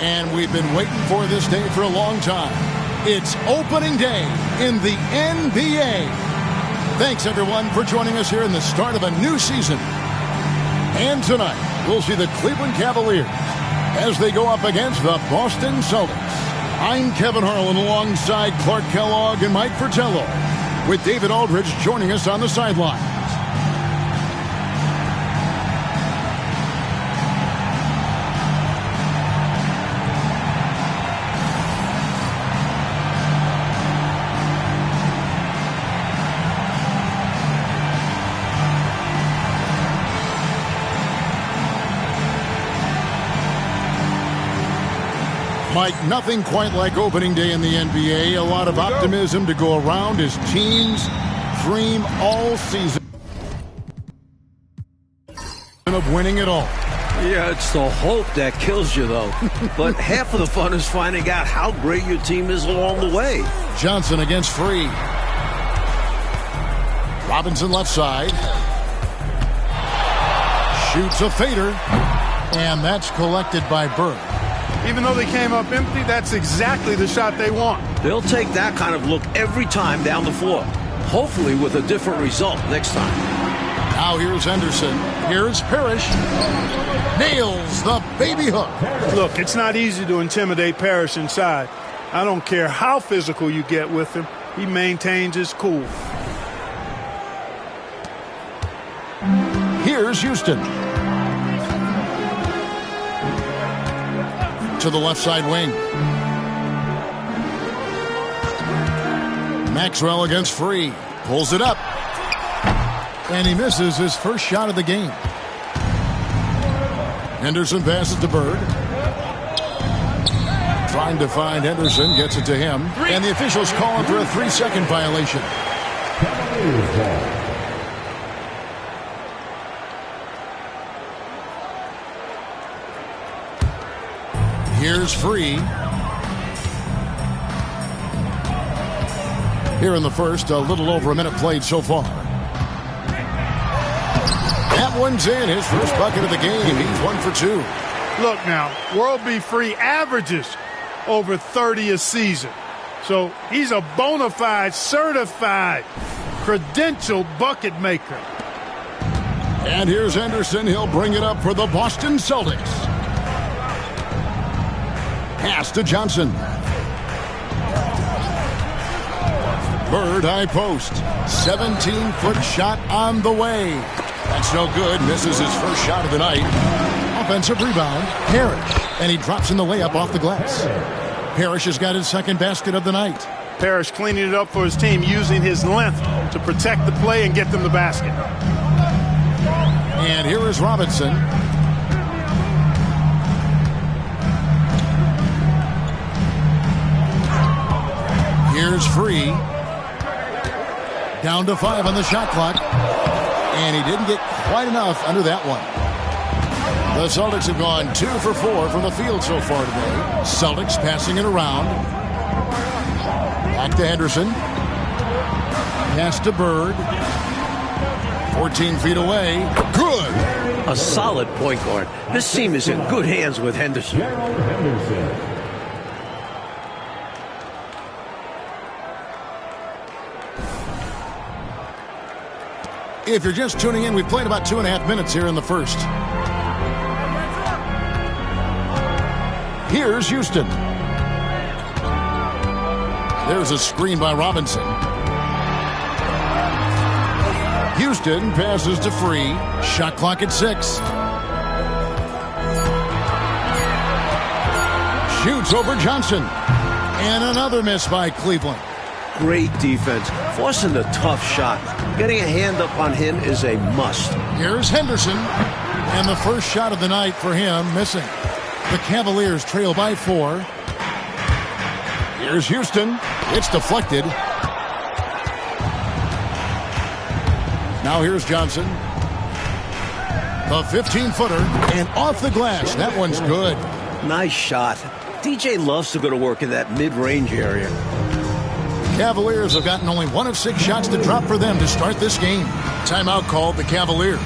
And we've been waiting for this day for a long time. It's opening day in the NBA. Thanks, everyone, for joining us here in the start of a new season. And tonight, we'll see the Cleveland Cavaliers as they go up against the Boston Celtics. I'm Kevin Harlan alongside Clark Kellogg and Mike Fratello, with David Aldridge joining us on the sideline. Mike, nothing quite like opening day in the NBA. A lot of optimism to go around as teams dream all season of winning it all. Yeah, it's the hope that kills you, though. But half of the fun is finding out how great your team is along the way. Johnson against Free. Robinson left side. Shoots a fader. And that's collected by Bird. Even though they came up empty, that's exactly the shot they want. They'll take that kind of look every time down the floor. Hopefully with a different result next time. Now here's Henderson. Here's Parrish. Nails the baby hook. Look, it's not easy to intimidate Parrish inside. I don't care how physical you get with him. He maintains his cool. Here's Houston. To the left side wing. Maxwell against Free. Pulls it up. And he misses his first shot of the game. Henderson passes to Bird. Trying to find Henderson. Gets it to him. And the officials calling for a 3-second violation. Here's Free. Here in the first, a little over a minute played so far. That one's in. His first bucket of the game. He's 1 for 2. Look now, World B. Free averages over 30 a season. So he's a bona fide, certified, credentialed bucket maker. And here's Henderson. He'll bring it up for the Boston Celtics. Pass to Johnson. Bird high post. 17-foot shot on the way. That's no good. Misses his first shot of the night. Offensive rebound. Parrish. And he drops in the layup off the glass. Parrish has got his second basket of the night. Parrish cleaning it up for his team, using his length to protect the play and get them the basket. And here is Robinson. Here's Free. Down to 5 on the shot clock. And he didn't get quite enough under that one. The Celtics have gone 2 for 4 from the field so far today. Celtics passing it around. Back to Henderson. Pass to Bird. 14 feet away. Good. A solid point guard. This team is in good hands with Henderson. If you're just tuning in, we've played about 2.5 minutes here in the first. Here's Houston. There's a screen by Robinson. Houston passes to Free. Shot clock at 6. Shoots over Johnson. And another miss by Cleveland. Great defense. Forcing a tough shot. Getting a hand up on him is a must. Here's Henderson. And the first shot of the night for him missing. The Cavaliers trail by 4. Here's Houston. It's deflected. Now here's Johnson. The 15-footer. And off the glass. That one's good. Nice shot. DJ loves to go to work in that mid-range area. Cavaliers have gotten only 1 of 6 shots to drop for them to start this game. Timeout called the Cavaliers.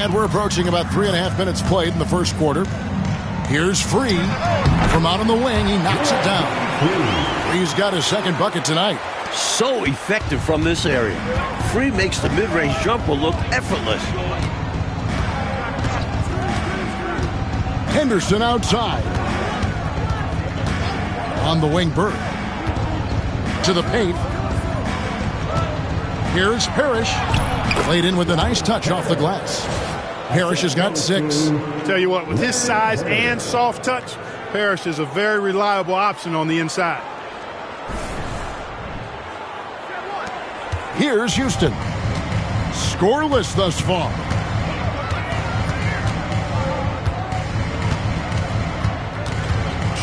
And we're approaching about 3.5 minutes played in the first quarter. Here's Free. From out on the wing, he knocks it down. Free's got his second bucket tonight. So effective from this area. Free makes the mid-range jumper look effortless. Henderson outside. On the wing, Bird. To the paint. Here's Parrish. Played in with a nice touch off the glass. Parrish has got 6. Tell you what, with his size and soft touch, Parrish is a very reliable option on the inside. Here's Houston. Scoreless thus far.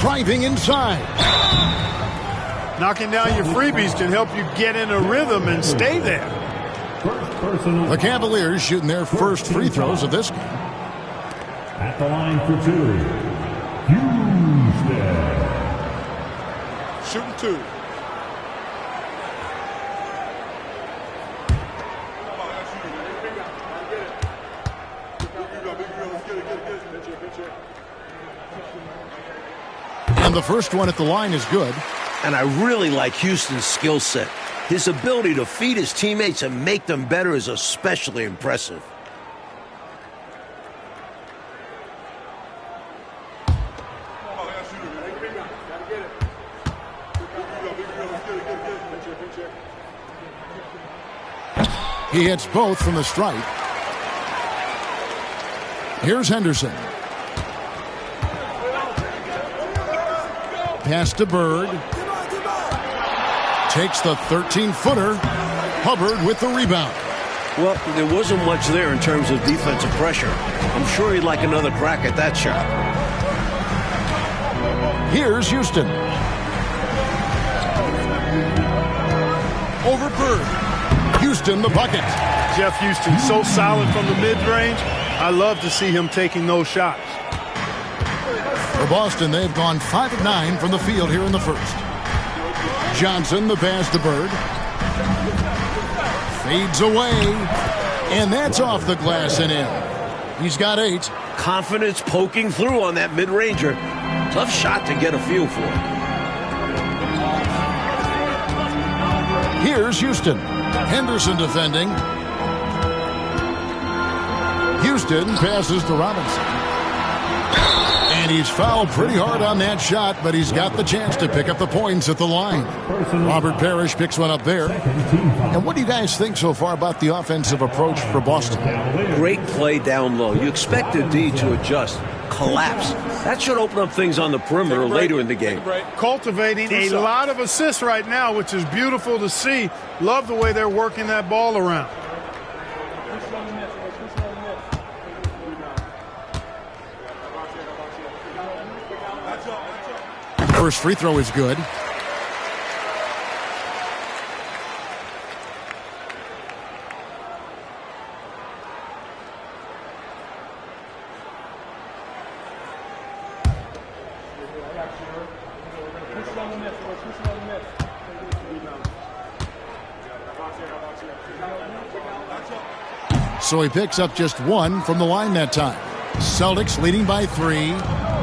Driving inside. Knocking down your freebies can help you get in a rhythm and stay there. The Cavaliers shooting their first free throws of this game. At the line for 2, Houston. Shooting 2. And the first one at the line is good. And I really like Houston's skill set. His ability to feed his teammates and make them better is especially impressive. He hits both from the stripe. Here's Henderson. Pass to Bird. Takes the 13-footer. Hubbard with the rebound. Well, there wasn't much there in terms of defensive pressure. I'm sure he'd like another crack at that shot. Here's Houston. Over Bird. Houston the bucket. Jeff Houston so solid from the mid-range. I love to see him taking those shots. For Boston, they've gone 5 of 9 from the field here in the first. Johnson, the pass to Bird. Fades away. And that's off the glass and in. He's got 8. Confidence poking through on that mid-ranger. Tough shot to get a feel for. Here's Houston. Henderson defending. Houston passes to Robinson. And he's fouled pretty hard on that shot, but he's got the chance to pick up the points at the line. Robert Parrish picks one up there. And what do you guys think so far about the offensive approach for Boston? Great play down low. You expect the D to adjust, collapse. That should open up things on the perimeter later in the game. Cultivating a lot of assists right now, which is beautiful to see. Love the way they're working that ball around. First free throw is good. So he picks up just 1 from the line that time. Celtics leading by 3.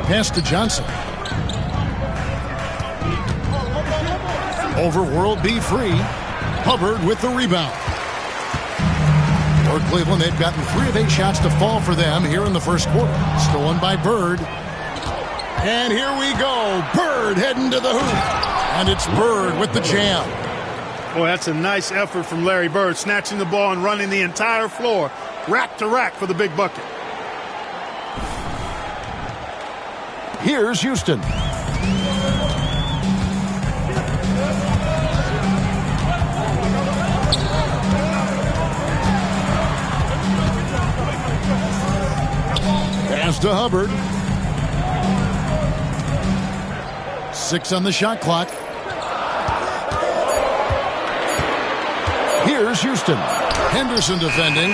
Pass to Johnson. Over World B Free. Hubbard with the rebound. For Cleveland, they've gotten 3 of 8 shots to fall for them here in the first quarter. Stolen by Bird. And here we go. Bird heading to the hoop. And it's Bird with the jam. Boy, that's a nice effort from Larry Bird, snatching the ball and running the entire floor, rack to rack for the big bucket. Here's Houston. Pass to Hubbard. 6 on the shot clock. Here's Houston. Henderson defending.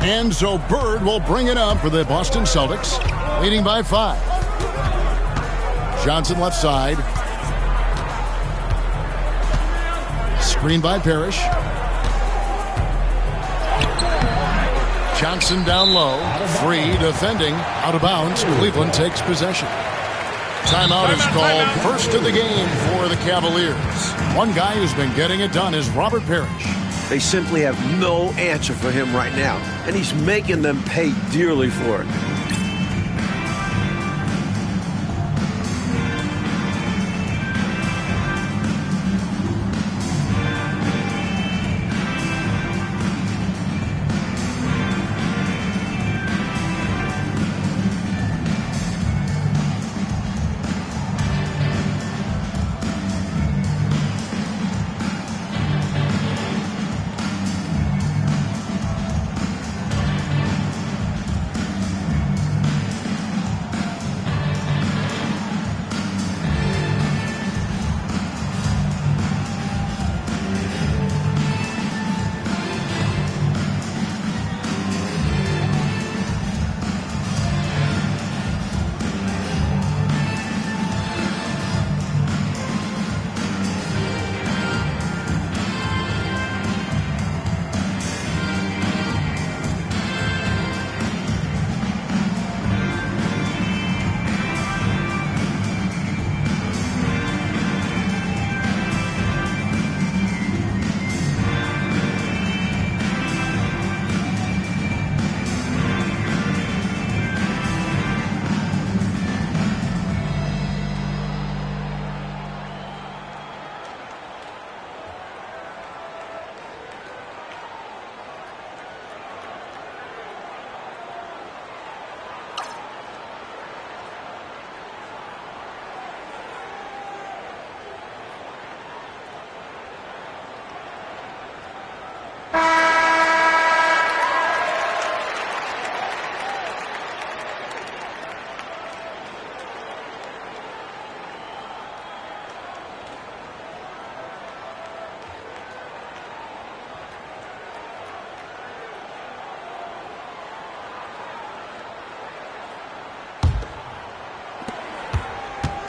And so Bird will bring it up for the Boston Celtics, leading by 5. Johnson left side. Screen by Parrish. Johnson down low. Free defending. Out of bounds. Cleveland takes possession. Timeout is called. First of the game for the Cavaliers. One guy who's been getting it done is Robert Parrish. They simply have no answer for him right now, and he's making them pay dearly for it.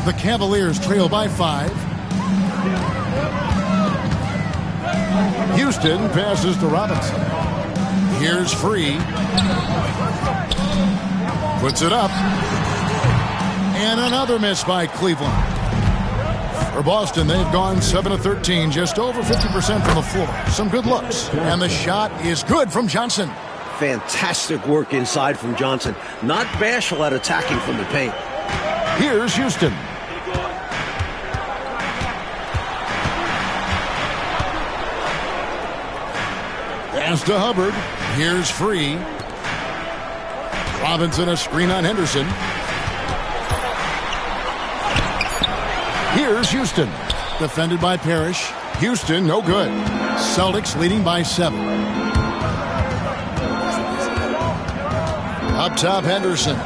The Cavaliers trail by 5. Houston passes to Robinson. Here's Free. Puts it up. And another miss by Cleveland. For Boston, they've gone 7 of 13, just over 50% from the floor. Some good looks. And the shot is good from Johnson. Fantastic work inside from Johnson. Not bashful at attacking from the paint. Here's Houston. Pass to Hubbard. Here's Free. Robinson a screen on Henderson. Here's Houston. Defended by Parrish. Houston no good. Celtics leading by 7. Up top Henderson.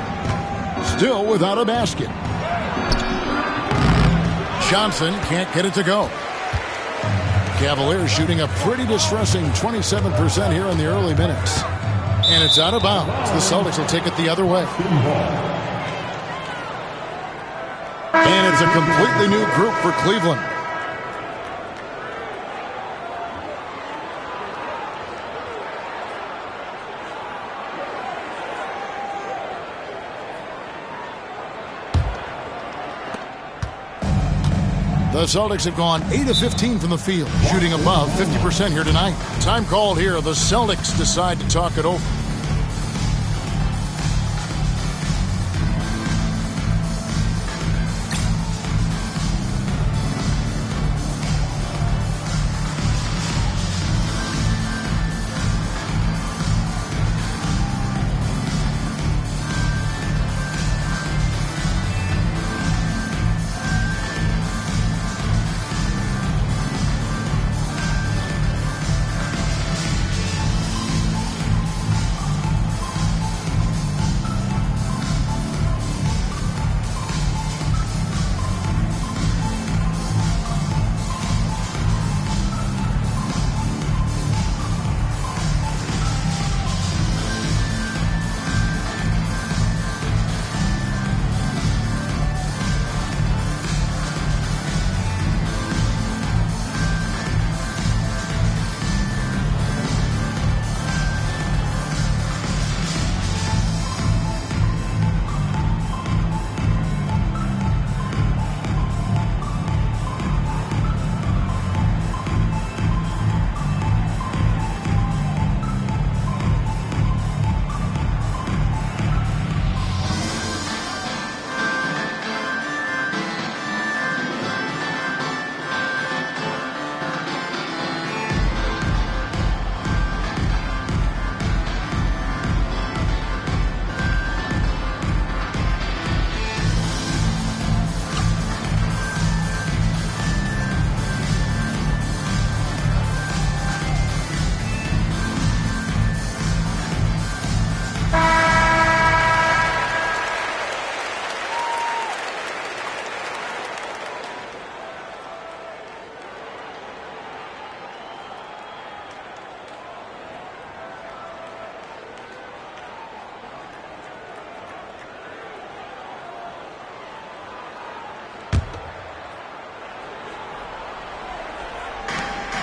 Still without a basket. Johnson can't get it to go. Cavaliers shooting a pretty distressing 27% here in the early minutes. And it's out of bounds. The Celtics will take it the other way. And it's a completely new group for Cleveland. The Celtics have gone 8 of 15 from the field, shooting above 50% here tonight. Time called here. The Celtics decide to talk it over.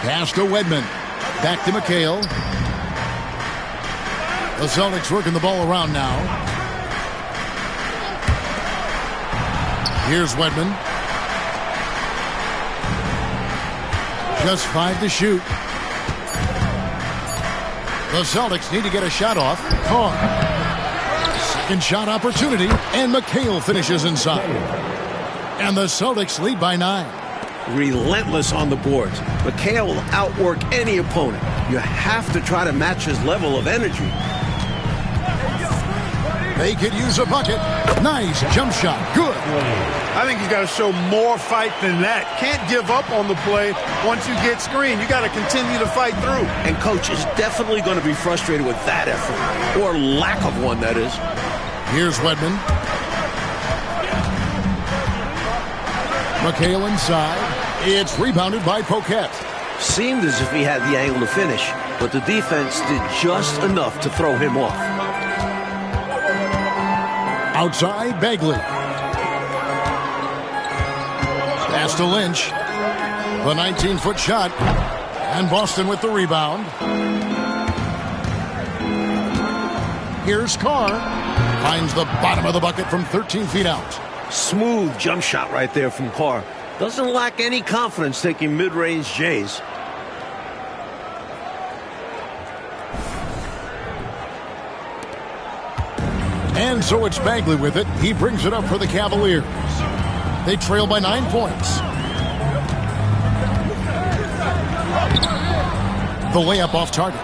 Pass to Wedman. Back to McHale. The Celtics working the ball around now. Here's Wedman. Just 5 to shoot. The Celtics need to get a shot off. Carr. Second shot opportunity, and McHale finishes inside. And the Celtics lead by 9. Relentless on the boards. McHale will outwork any opponent. You have to try to match his level of energy. They could use a bucket. Nice jump shot. Good. I think he's got to show more fight than that. Can't give up on the play once you get screened. You got to continue to fight through. And coach is definitely going to be frustrated with that effort, or lack of one, that is. Here's Wedman. McHale inside. It's rebounded by Poquette. Seemed as if he had the angle to finish, but the defense did just enough to throw him off. Outside, Bagley. Pass to Lynch. The 19-foot shot. And Boston with the rebound. Here's Carr. Finds the bottom of the bucket from 13 feet out. Smooth jump shot right there from Carr. Doesn't lack any confidence taking mid-range J's. And so it's Bagley with it. He brings it up for the Cavaliers. They trail by 9 points. The layup off target.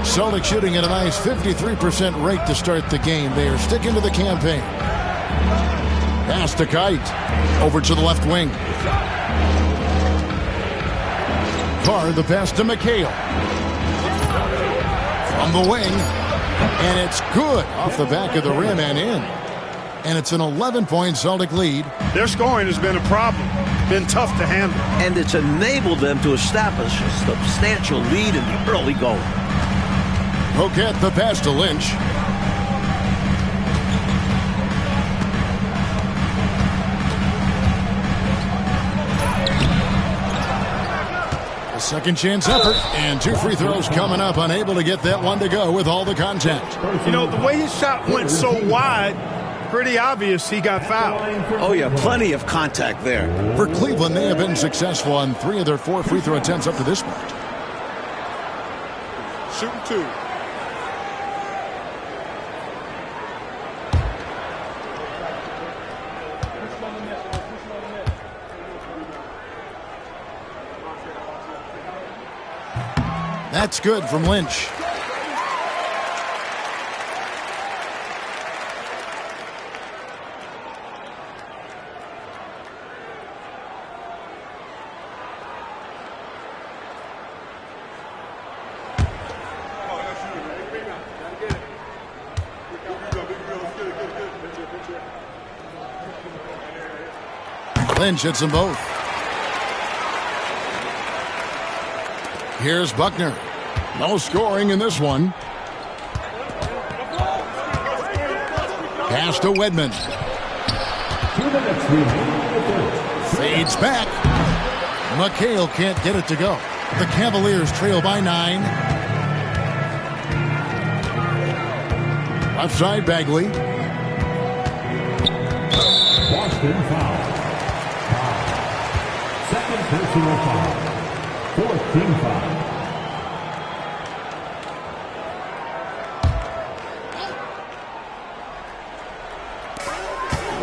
Celtics shooting at a nice 53% rate to start the game. They are sticking to the campaign. Pass to Kite. Over to the left wing. Carr, the pass to McHale. From the wing. And it's good off the back of the rim and in. And it's an 11-point Celtic lead. Their scoring has been a problem. Been tough to handle. And it's enabled them to establish a substantial lead in the early going. Poquette the pass to Lynch. A second chance effort, and 2 free throws coming up. Unable to get that one to go with all the contact. You know, the way his shot went so wide, pretty obvious he got fouled. Oh, yeah, plenty of contact there. For Cleveland, they have been successful on 3 of their 4 free throw attempts up to this point. Shooting 2. That's good from Lynch. Lynch hits them both. Here's Buckner. No scoring in this one. Pass to Wedman. Fades back. McHale can't get it to go. The Cavaliers trail by 9. Left side, Bagley. Boston foul. Second personal foul. 4th team foul.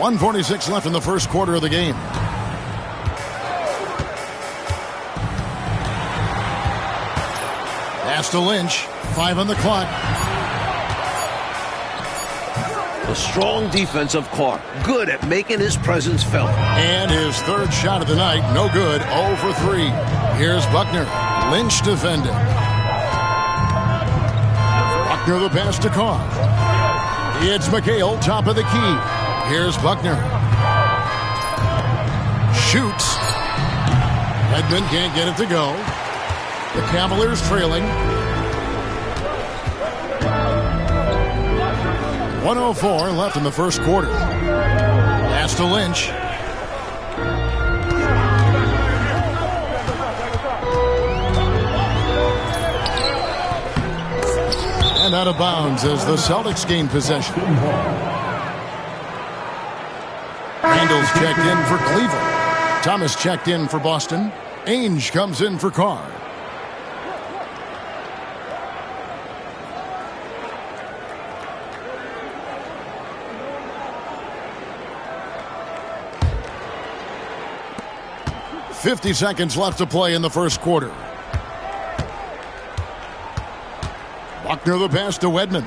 .146 left in the first quarter of the game. Pass to Lynch. 5 on the clock. The strong defense of Carr. Good at making his presence felt. And his 3rd shot of the night. No good. 0 for 3. Here's Buckner. Lynch defending. Buckner the pass to Carr. It's McHale, top of the key. Here's Buckner. Shoots. Edmond can't get it to go. The Cavaliers trailing. 1:04 left in the first quarter. Pass to Lynch. And out of bounds as the Celtics gain possession. Randall's checked in for Cleveland. Thomas checked in for Boston. Ainge comes in for Carr. .50 seconds left to play in the first quarter. Buckner the pass to Wedman.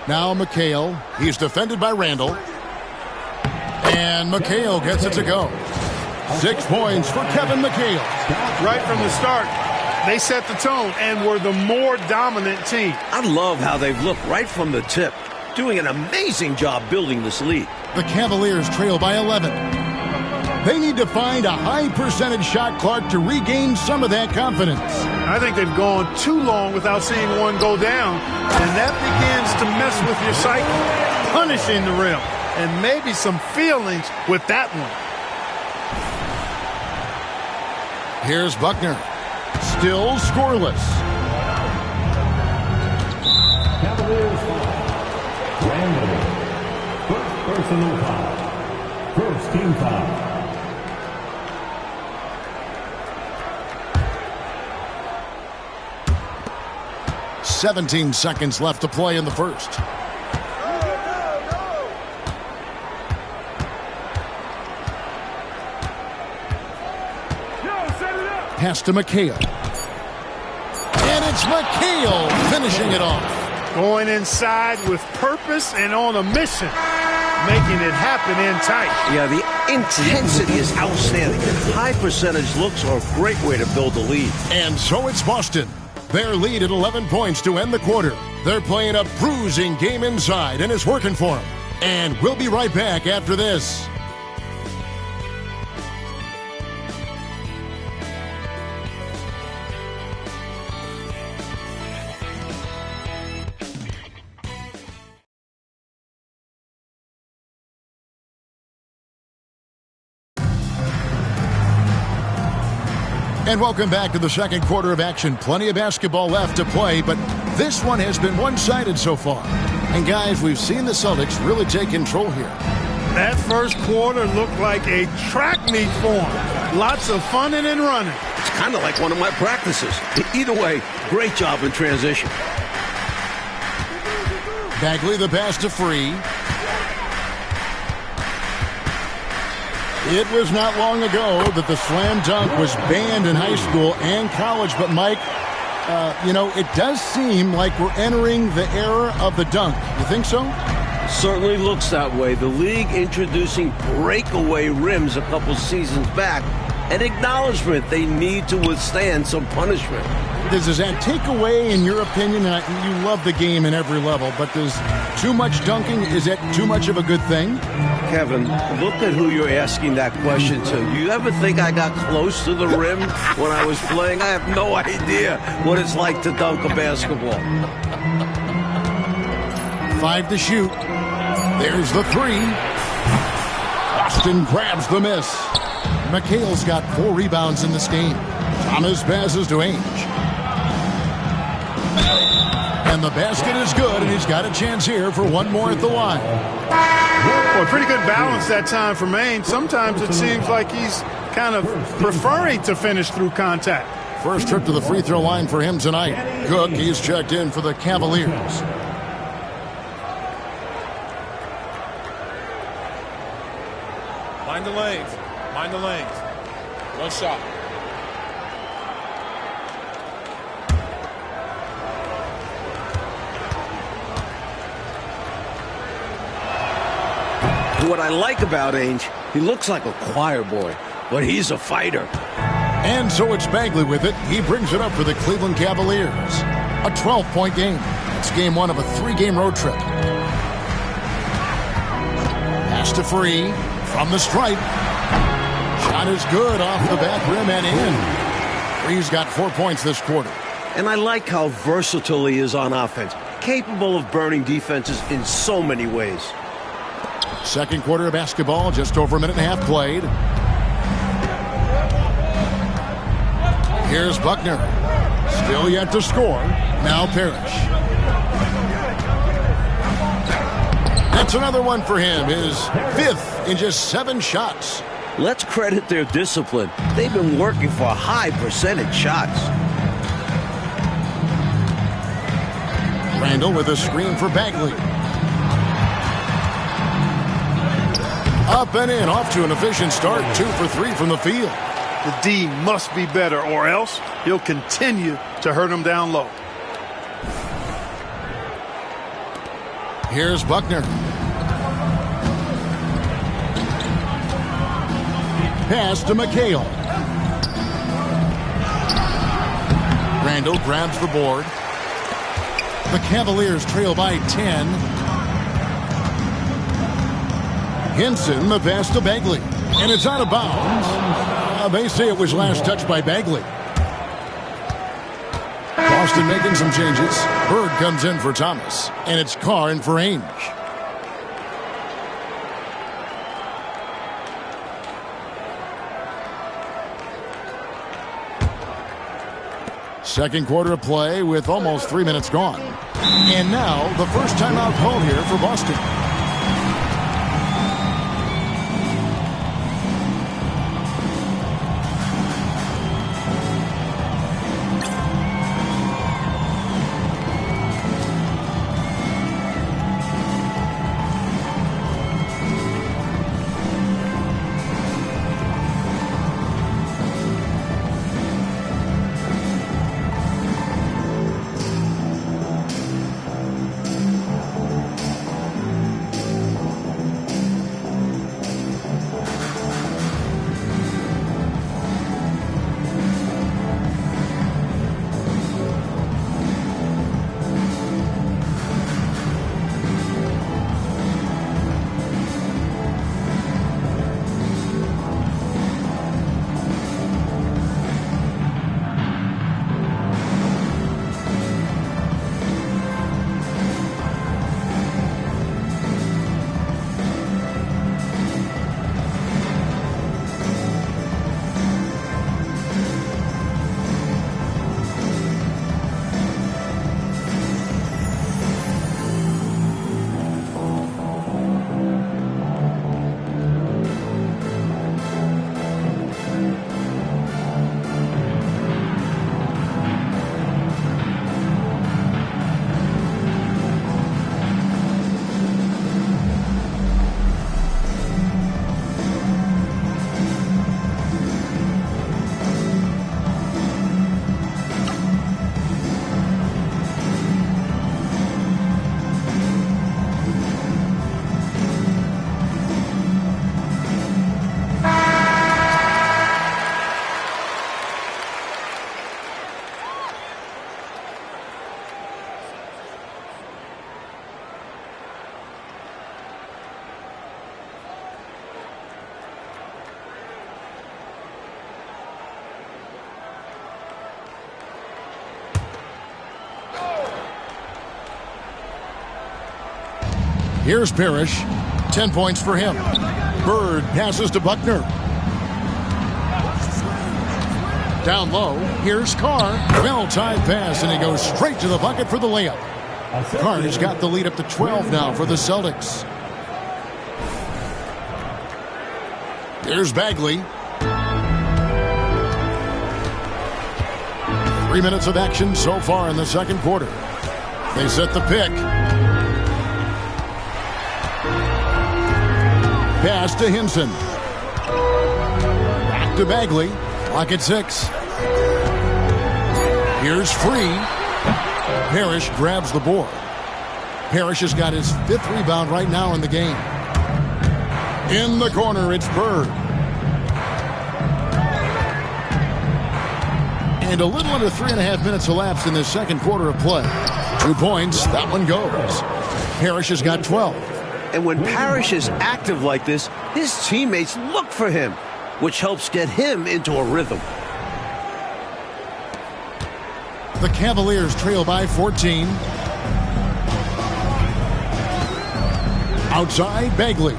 Now McHale. He's defended by Randall. And McHale gets it to go. 6 points for Kevin McHale. Right from the start, they set the tone and were the more dominant team. I love how they've looked right from the tip, doing an amazing job building this lead. The Cavaliers trail by 11. They need to find a high percentage shot clock to regain some of that confidence. I think they've gone too long without seeing one go down, and that begins to mess with your psyche, punishing the rim, and maybe some feelings with that one. Here's Buckner. Still scoreless. Cavaliers foul. Randall. First personal foul. First team foul. .17 seconds left to play in the first. Pass to McHale. And it's McHale finishing it off. Going inside with purpose and on a mission, making it happen in tight. Yeah, the intensity is outstanding. High percentage looks are a great way to build a lead. And so it's Boston. Their lead at 11 points to end the quarter. They're playing a bruising game inside, and it's working for them. And we'll be right back after this. And welcome back to the second quarter of action. Plenty of basketball left to play, but this one has been one-sided so far. And guys, we've seen the Celtics really take control here. That first quarter looked like a track meet for them. Lots of funning and running. It's kind of like one of my practices. Either way, great job in transition. Bagley the pass to Free. It was not long ago that the slam dunk was banned in high school and college. But, Mike, it does seem like we're entering the era of the dunk. You think so? Certainly looks that way. The league introducing breakaway rims a couple seasons back. An acknowledgement they need to withstand some punishment. Does that take away, in your opinion, and you love the game in every level, but does too much dunking, is that too much of a good thing? Kevin, look at who you're asking that question to. You ever think I got close to the rim when I was playing? I have no idea what it's like to dunk a basketball. 5 to shoot. There's the 3. Boston grabs the miss. McHale's got 4 rebounds in this game. Thomas passes to Ainge. And the basket is good, and he's got a chance here for one more at the line. Boy, pretty good balance that time for Ainge. Sometimes it seems like he's kind of preferring to finish through contact. First trip to the free throw line for him tonight. Cook, he's checked in for the Cavaliers. Mind the lanes. Mind the lanes. One shot. What I like about Ainge, he looks like a choir boy, but he's a fighter. And so it's Bagley with it. He brings it up for the Cleveland Cavaliers. A 12-point game. It's game 1 of a 3-game road trip. Pass to Free from the stripe. Shot is good off the back rim and in. Free's got 4 points this quarter. And I like how versatile he is on offense, capable of burning defenses in so many ways. Second quarter of basketball, just over a minute and a half played. Here's Buckner. Still yet to score. Now Parrish. That's another one for him. His 5th in just 7 shots. Let's credit their discipline. They've been working for high percentage shots. Randall with a screen for Bagley. Up and in, off to an efficient start. 2 for 3 from the field. The D must be better, or else he'll continue to hurt him down low. Here's Buckner. Pass to McHale. Randall grabs the board. The Cavaliers trail by 10. Hinson, the pass to Bagley. And it's out of bounds. They say it was last touched by Bagley. Boston making some changes. Bird comes in for Thomas. And it's Carr in for Ainge. Second quarter of play with almost 3 minutes gone. And now the first timeout call here for Boston. Here's Parrish. 10 points for him. Bird passes to Buckner. Down low. Here's Carr. Well-timed pass, and he goes straight to the bucket for the layup. Carr's got the lead up to 12 now for the Celtics. Here's Bagley. 3 minutes of action so far in the second quarter. They set the pick. Pass to Hinson. Back to Bagley. Clock at 6. Here's Free. Parrish grabs the board. Parrish has got his 5th rebound right now in the game. In the corner, it's Bird. And a little under 3.5 minutes elapsed in the second quarter of play. 2 points, that one goes. Parrish has got 12. And when Parrish is active like this, his teammates look for him, which helps get him into a rhythm. The Cavaliers trail by 14. Outside, Bagley.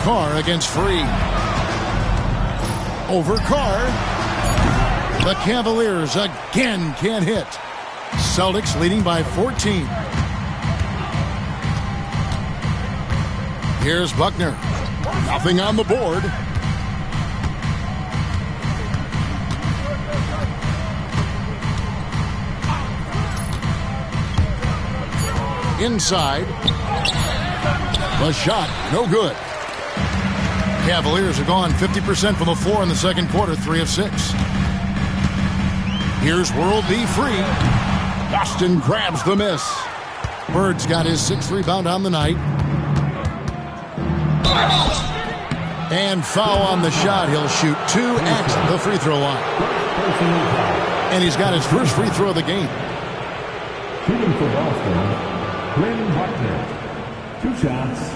Carr against Free. Over Carr. The Cavaliers again can't hit. Celtics leading by 14. Here's Buckner. Nothing on the board. Inside. The shot, no good. Cavaliers are gone 50% from the floor in the second quarter, 3 of 6. Here's World B. Free. Boston grabs the miss. Bird's got his 6th rebound on the night. And foul on the shot. He'll shoot 2 at the free throw line. And he's got his first free throw of the game. Shooting for Boston, Brandon Buckner. 2 shots.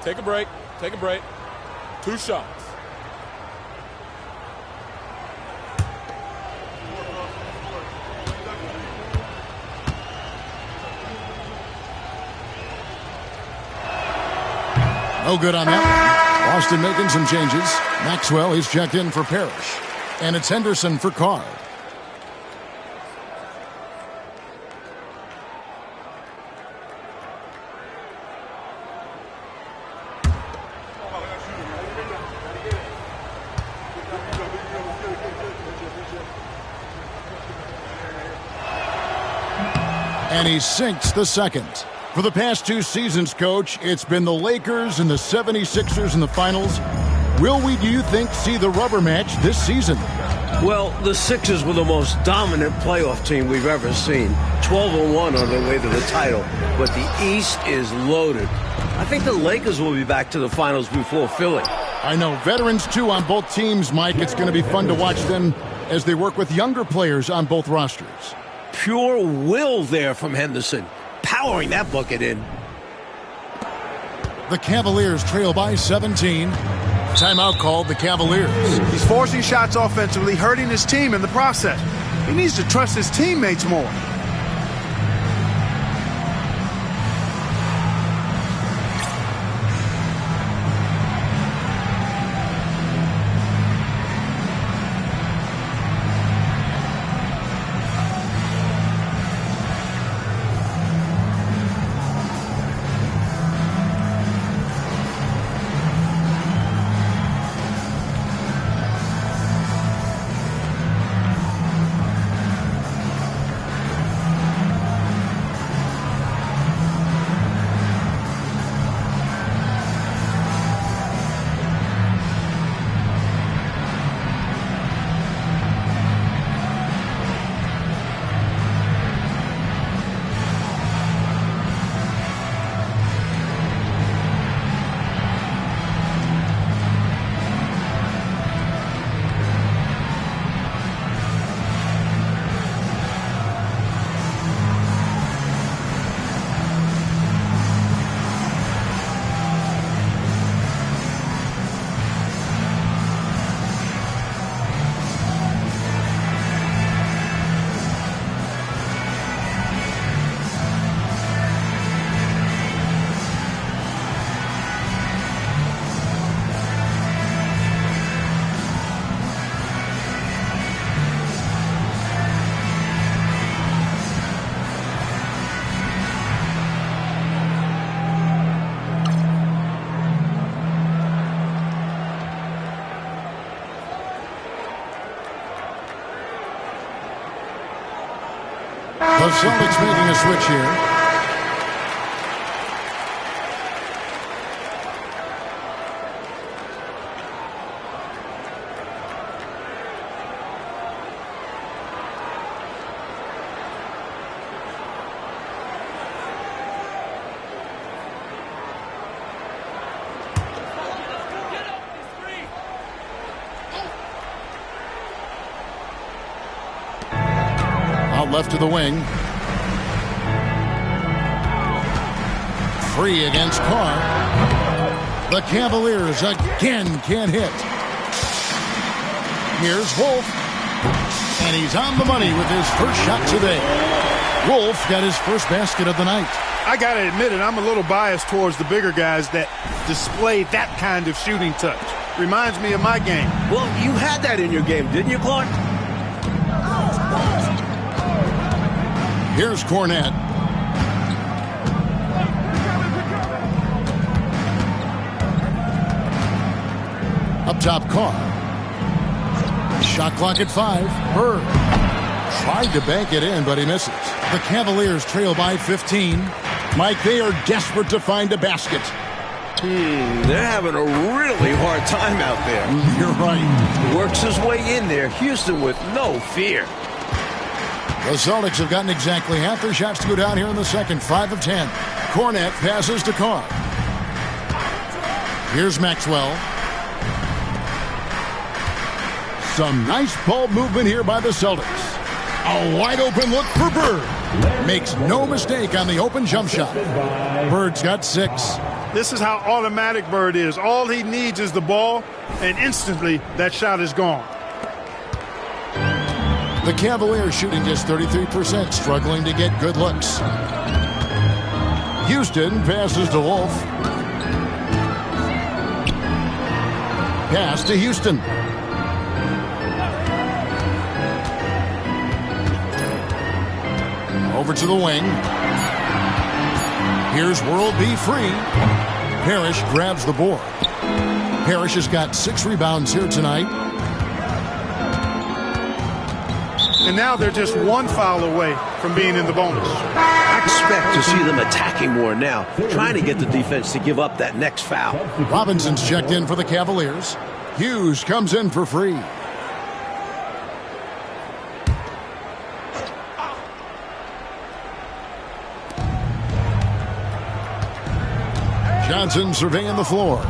Take a break. Take a break. 2 shots. No good on that. Boston making some changes. Maxwell, he's checked in for Parrish. And it's Henderson for Carr. And he sinks the second. For the past 2 seasons, Coach, it's been the Lakers and the 76ers in the finals. Will we, do you think, see the rubber match this season? Well, the Sixers were the most dominant playoff team we've ever seen. 12-1 on their way to the title. But the East is loaded. I think the Lakers will be back to the finals before Philly. I know. Veterans, too, on both teams, Mike. It's going to be fun to watch them as they work with younger players on both rosters. Pure will there from Henderson. Powering that bucket in. The Cavaliers trail by 17. Timeout called the Cavaliers. He's forcing shots offensively, hurting his team in the process. He needs to trust his teammates more. The Celtics making a switch here. Left to the wing. Free against Carr. The Cavaliers again can't hit. Here's Wolf. And he's on the money with his first shot today. Wolf got his first basket of the night. I got to admit it, I'm a little biased towards the bigger guys that display that kind of shooting touch. Reminds me of my game. Well, you had that in your game, didn't you, Clark? Here's Cornette. Up top, Carr. Shot clock at 5. Bird tried to bank it in, but he misses. The Cavaliers trail by 15. Mike, they are desperate to find a basket. They're having a really hard time out there. You're right. Works his way in there. Houston with no fear. The Celtics have gotten exactly half their shots to go down here in the second. 5 of 10. Cornette passes to Carr. Here's Maxwell. Some nice ball movement here by the Celtics. A wide open look for Bird. Makes no mistake on the open jump shot. Bird's got 6. This is how automatic Bird is. All he needs is the ball, and instantly that shot is gone. The Cavaliers shooting just 33%, struggling to get good looks. Houston passes to Wolf. Pass to Houston. Over to the wing. Here's World B free. Parrish grabs the board. Parrish has got 6 rebounds here tonight. And now they're just 1 foul away from being in the bonus. I expect to see them attacking more now, trying to get the defense to give up that next foul. Robinson's checked in for the Cavaliers. Hughes comes in for free. Johnson surveying the floor.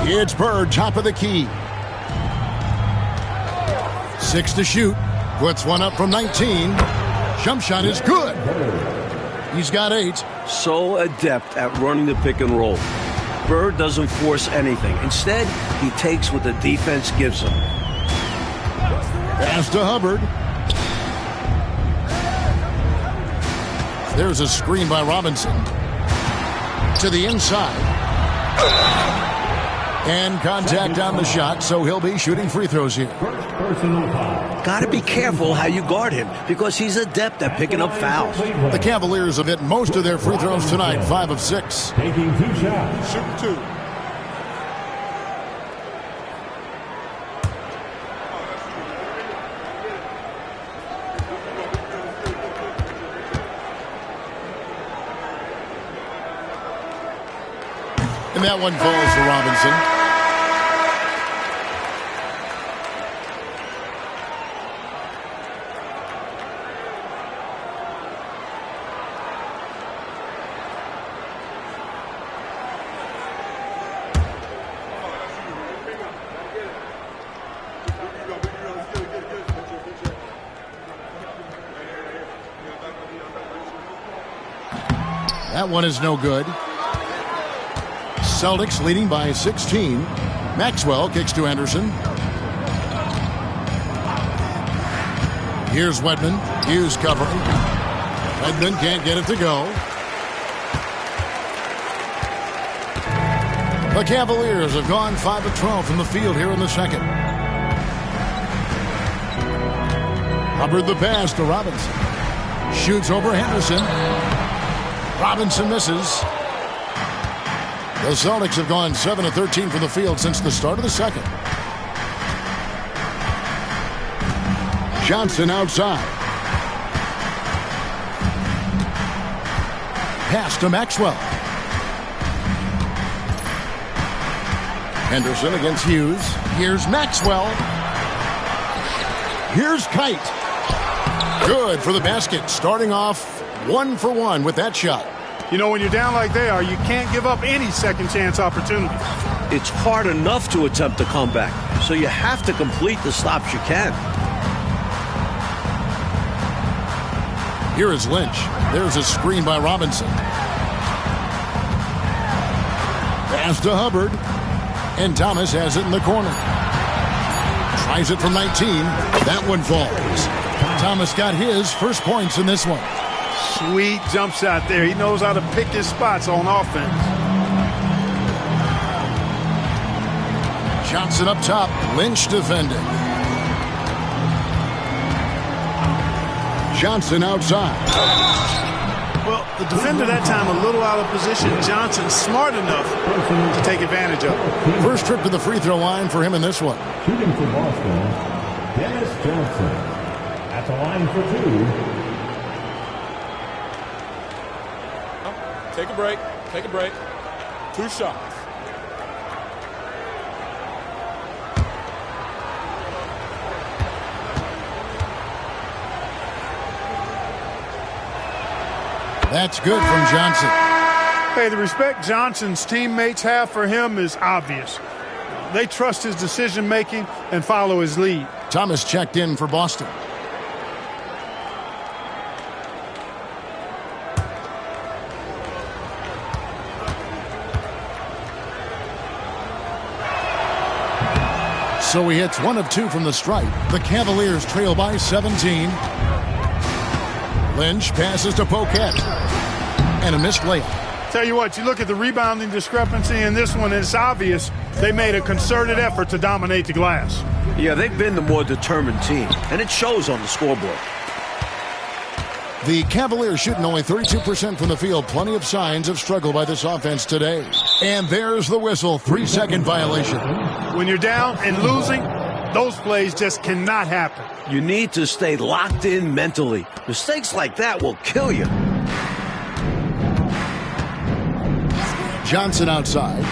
It's Bird, top of the key. 6 to shoot. Puts one up from 19. Jump shot is good. He's got 8. So adept at running the pick and roll. Bird doesn't force anything. Instead, he takes what the defense gives him. Pass to Hubbard. There's a screen by Robinson. To the inside. And contact on the shot, so he'll be shooting free throws here. Got to be careful how you guard him, because he's adept at picking up fouls. The Cavaliers have hit most of their free throws tonight, 5 of 6. Taking 2 shots. Shooting 2. And that one falls to Robinson. That one is no good. Celtics leading by 16. Maxwell kicks to Anderson. Here's Wedman. Hughes covering. Wedman can't get it to go. The Cavaliers have gone 5 of 12 from the field here in the second. Hubbard the pass to Robinson. Shoots over Henderson. Robinson misses. The Celtics have gone 7 of 13 from the field since the start of the second. Johnson outside. Pass to Maxwell. Henderson against Hughes. Here's Maxwell. Here's Kite. Good for the basket. Starting off 1 for 1 with that shot. You know, when you're down like they are, you can't give up any second chance opportunity. It's hard enough to attempt a comeback, so you have to complete the stops you can. Here is Lynch. There's a screen by Robinson. Pass to Hubbard. And Thomas has it in the corner. Tries it from 19. That one falls. Thomas got his first points in this one. Sweet jump shot there. He knows how to pick his spots on offense. Johnson up top. Lynch defending. Johnson outside. Well, the defender that time a little out of position. Johnson smart enough to take advantage of it. First trip to the free throw line for him in this one. Shooting for Boston, Dennis Johnson. At the line for 2. Take a break. Take a break. 2 shots. That's good from Johnson. Hey, the respect Johnson's teammates have for him is obvious. They trust his decision-making and follow his lead. Thomas checked in for Boston. So he hits 1 of 2 from the stripe. The Cavaliers trail by 17. Lynch passes to Poquet. And a missed layup. Tell you what, you look at the rebounding discrepancy in this one, and it's obvious they made a concerted effort to dominate the glass. Yeah, they've been the more determined team, and it shows on the scoreboard. The Cavaliers shooting only 32% from the field. Plenty of signs of struggle by this offense today. And there's the whistle. 3-second violation. When you're down and losing, those plays just cannot happen. You need to stay locked in mentally. Mistakes like that will kill you. Johnson outside.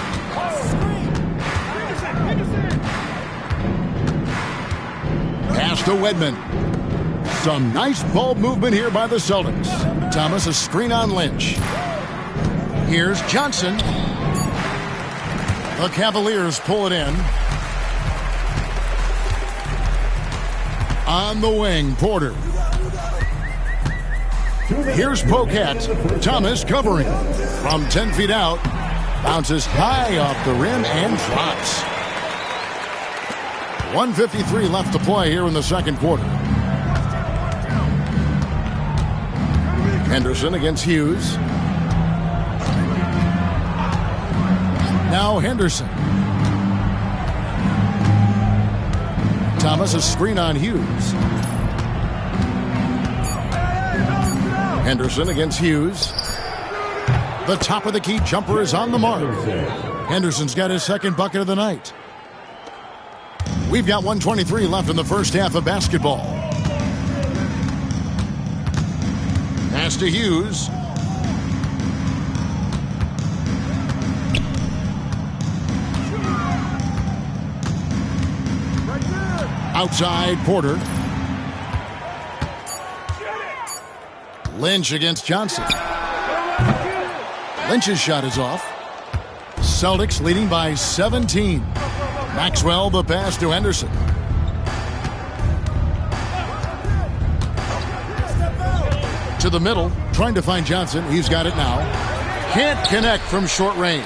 Pass to Wedman. Some nice ball movement here by the Celtics. Thomas a screen on Lynch. Here's Johnson. The Cavaliers pull it in. On the wing, Porter. Here's Poquet. Thomas covering. From 10 feet out. Bounces high off the rim and drops. 1:53 left to play here in the second quarter. Henderson against Hughes. Now Henderson. Thomas a screen on Hughes. Henderson against Hughes. The top of the key jumper is on the mark. Henderson's got his second bucket of the night. We've got 1:23 left in the first half of basketball. Pass to Hughes. Outside, Porter. Lynch against Johnson. Lynch's shot is off. Celtics leading by 17. Maxwell the pass to Henderson. To the middle, trying to find Johnson. He's got it now. Can't connect from short range.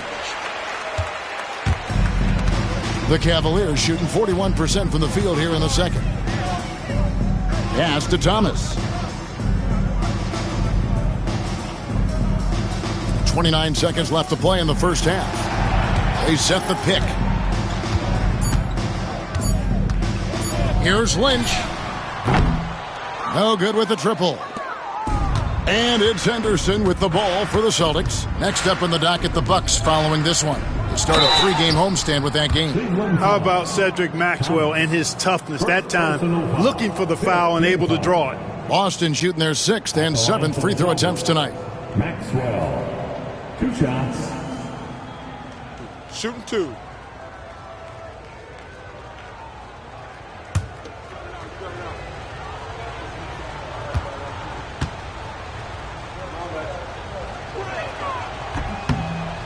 The Cavaliers shooting 41% from the field here in the second. Pass to Thomas. 29 seconds left to play in the first half. They set the pick. Here's Lynch. No good with the triple. And it's Henderson with the ball for the Celtics. Next up in the docket, the Bucks following this one. They start a 3-game homestand with that game. How about Cedric Maxwell and his toughness that time, looking for the foul and able to draw it. Boston shooting their 6th and 7th free throw attempts tonight. Maxwell. 2 shots. Shooting 2.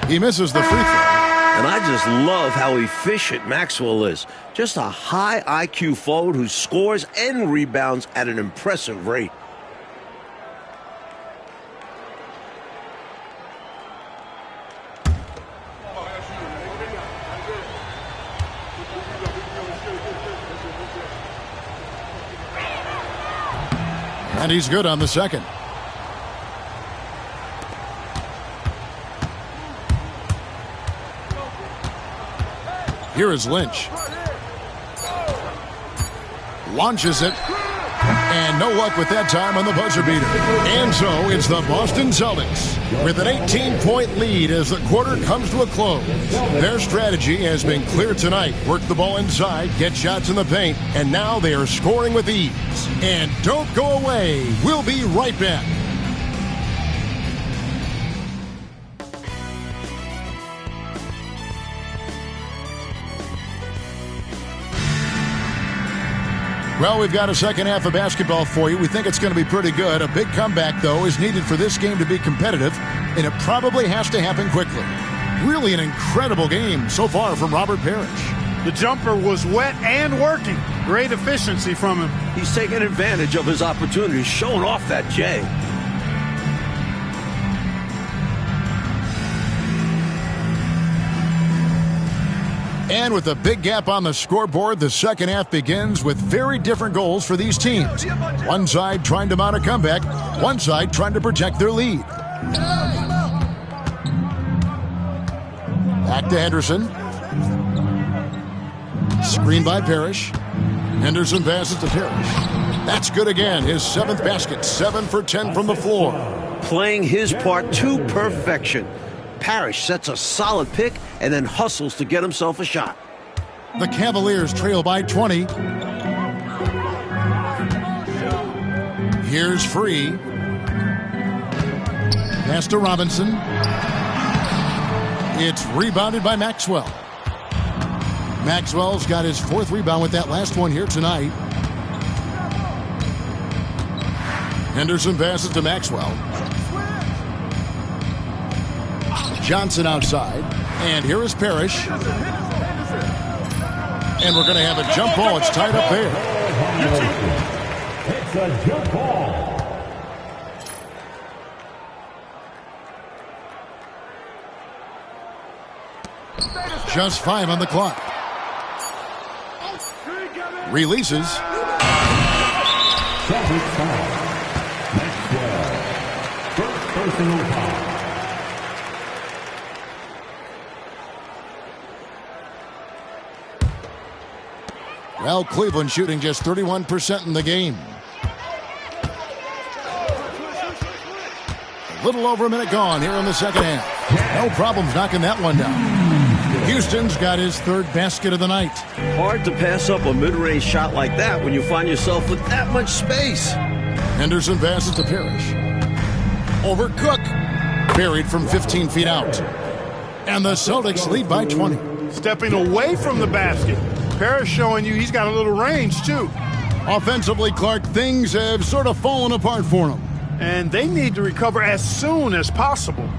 He misses the free throw. And I just love how efficient Maxwell is. Just a high IQ forward who scores and rebounds at an impressive rate. And he's good on the second. Here is Lynch. Launches it. And no luck with that time on the buzzer beater. And so it's the Boston Celtics with an 18-point lead as the quarter comes to a close. Their strategy has been clear tonight. Work the ball inside, get shots in the paint, and now they are scoring with ease. And don't go away. We'll be right back. Well, we've got a second half of basketball for you. We think it's going to be pretty good. A big comeback, though, is needed for this game to be competitive, and it probably has to happen quickly. Really an incredible game so far from Robert Parrish. The jumper was wet and working. Great efficiency from him. He's taking advantage of his opportunity, showing off that J. And with a big gap on the scoreboard, the second half begins with very different goals for these teams. One side trying to mount a comeback, one side trying to protect their lead. Back to Henderson. Screen by Parrish. Henderson passes to Parrish. That's good again. His 7th basket, 7 for 10 from the floor. Playing his part to perfection. Parrish sets a solid pick and then hustles to get himself a shot. The Cavaliers trail by 20. Here's Free. Pass to Robinson. It's rebounded by Maxwell. Maxwell's got his 4th rebound with that last one here tonight. Henderson passes to Maxwell. Johnson outside. And here is Parrish. And we're going to have a jump ball. It's tied up there. It's a jump ball. Just 5 on the clock. Releases. Celtics foul. Maxwell. First personal foul. Well, Cleveland shooting just 31% in the game. A little over a minute gone here in the second half. No problems knocking that one down. Houston's got his 3rd basket of the night. Hard to pass up a mid-range shot like that when you find yourself with that much space. Henderson passes to Parrish. Over Cook. Buried from 15 feet out. And the Celtics lead by 20. Stepping away from the basket. Parrish showing you he's got a little range, too. Offensively, Clark, things have sort of fallen apart for him. And they need to recover as soon as possible.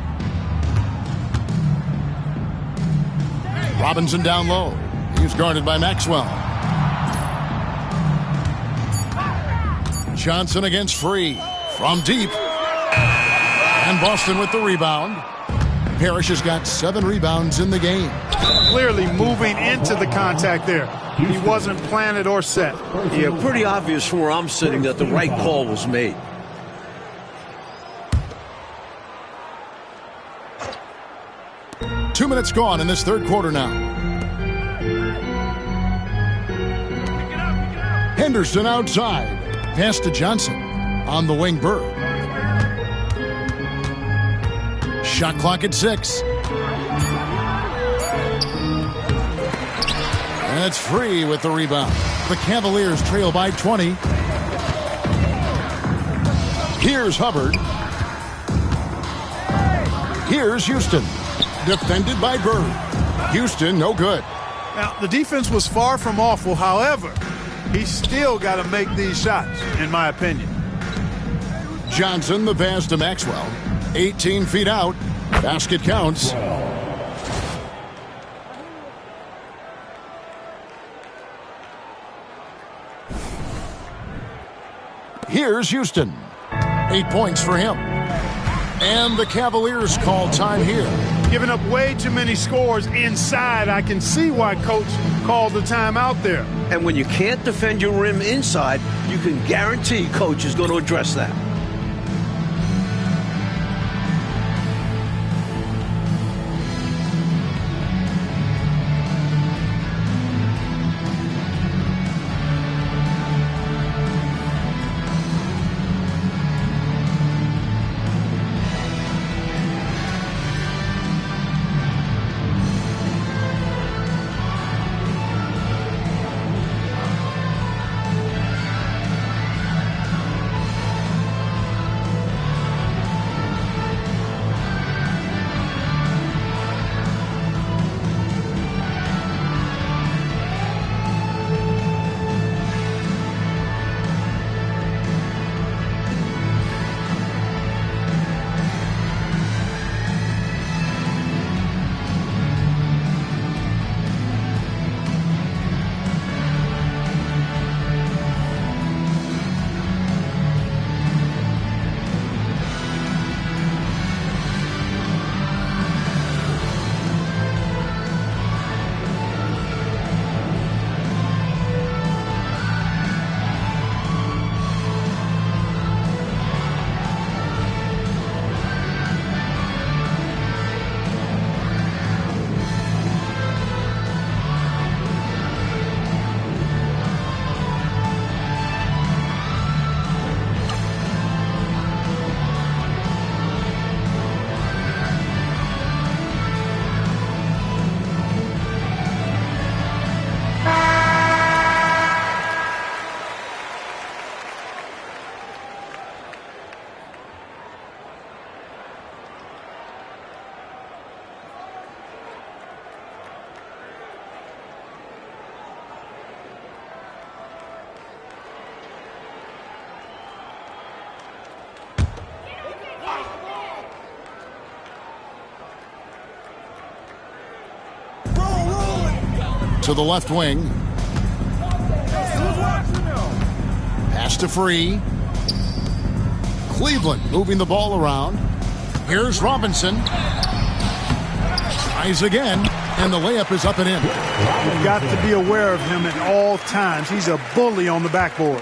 Robinson down low. He's guarded by Maxwell. Johnson against Free. From deep. And Boston with the rebound. Parrish has got 7 rebounds in the game. Clearly moving into the contact there. He wasn't planted or set. Yeah, pretty obvious from where I'm sitting that the right call was made. Two minutes gone in this third quarter now. Henderson outside. Pass to Johnson. On the wing, Bird. Shot clock at 6. And it's Free with the rebound. The Cavaliers trail by 20. Here's Hubbard. Here's Houston. Defended by Bird. Houston, no good. Now, the defense was far from awful. However, he's still got to make these shots, in my opinion. Johnson, the pass to Maxwell. 18 feet out. Basket counts. Here's Houston. 8 points for him. And the Cavaliers call time here. Giving up way too many scores inside. I can see why Coach called the timeout there. And when you can't defend your rim inside, you can guarantee Coach is going to address that. to the left wing. Pass to Free. Cleveland moving the ball around. Here's Robinson. Tries again, and the layup is up and in. You've got to be aware of him at all times. He's a bully on the backboards.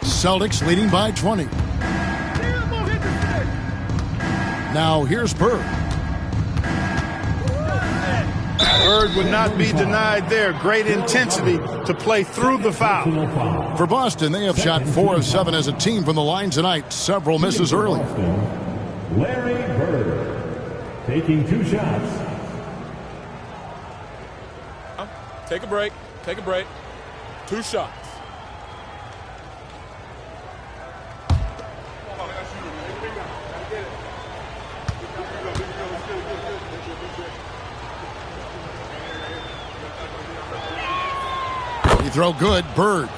Celtics leading by 20. Now here's Bird. Bird would not be denied there. Great intensity to play through the foul. For Boston, they have shot 4 of 7 as a team from the line tonight. Several misses early. Larry Bird taking 2 shots. Take a break. Take a break. 2 shots. Free throw good. Bird.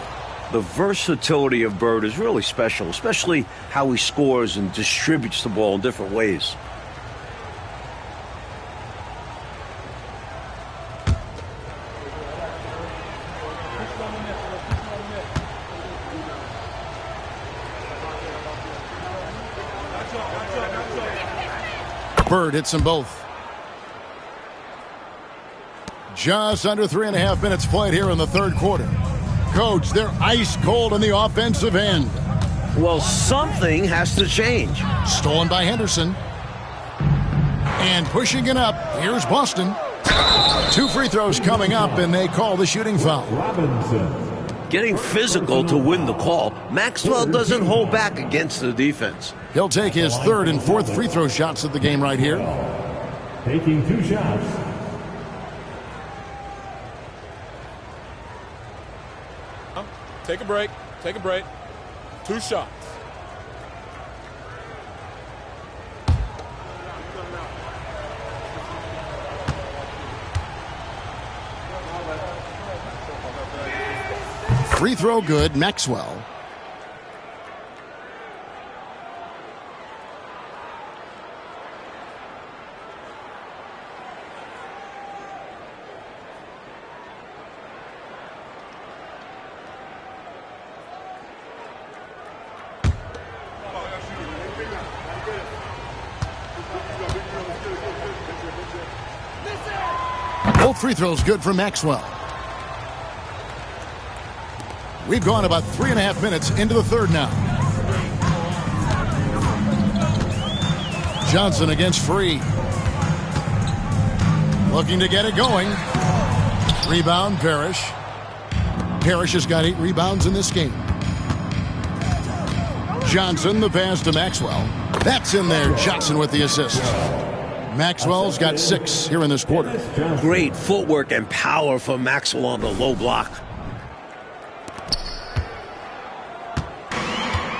The versatility of Bird is really special, especially how he scores and distributes the ball in different ways. Bird hits them both. Just under 3.5 minutes played here in the third quarter. Coach, they're ice cold on the offensive end. Well, something has to change. Stolen by Henderson. And pushing it up, here's Boston. 2 free throws coming up, and they call the shooting foul. Robinson. Getting physical to win the call. Maxwell doesn't hold back against the defense. He'll take his 3rd and 4th free throw shots of the game right here. Taking 2 shots. Take a break. Take a break. 2 shots. Free throw good. Maxwell. Both free throws good for Maxwell. We've gone about 3.5 minutes into the third now. Johnson against Free. Looking to get it going. Rebound, Parrish. Parrish has got 8 rebounds in this game. Johnson, the pass to Maxwell. That's in there. Johnson with the assist. Maxwell's got 6 here in this quarter. Great footwork and power from Maxwell on the low block.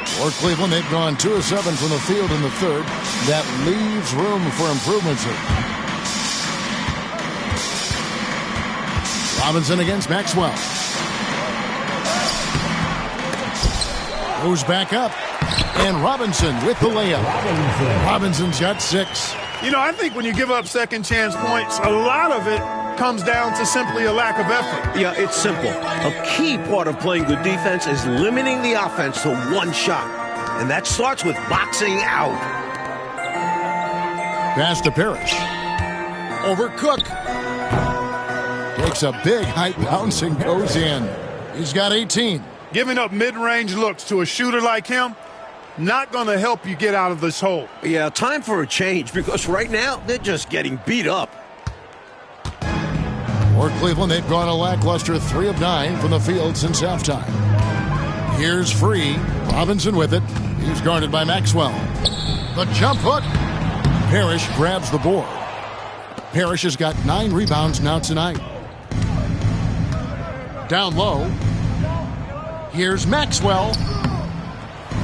For Cleveland, they've gone 2 of 7 from the field in the third. That leaves room for improvements here. Robinson against Maxwell. Goes back up. And Robinson with the layup. Robinson's got 6. You know, I think when you give up second chance points, a lot of it comes down to simply a lack of effort. Yeah, it's simple. A key part of playing good defense is limiting the offense to 1 shot. And that starts with boxing out. Pass to Parrish. Over Cook. Takes a big high bounce and goes in. He's got 18. Giving up mid-range looks to a shooter like him, not going to help you get out of this hole. Yeah, time for a change because right now they're just getting beat up. For Cleveland, they've gone a lackluster 3 of 9 from the field since halftime. Here's Free. Robinson with it. He's guarded by Maxwell. The jump hook. Parrish grabs the board. Parrish has got 9 rebounds now tonight. Down low. Here's Maxwell.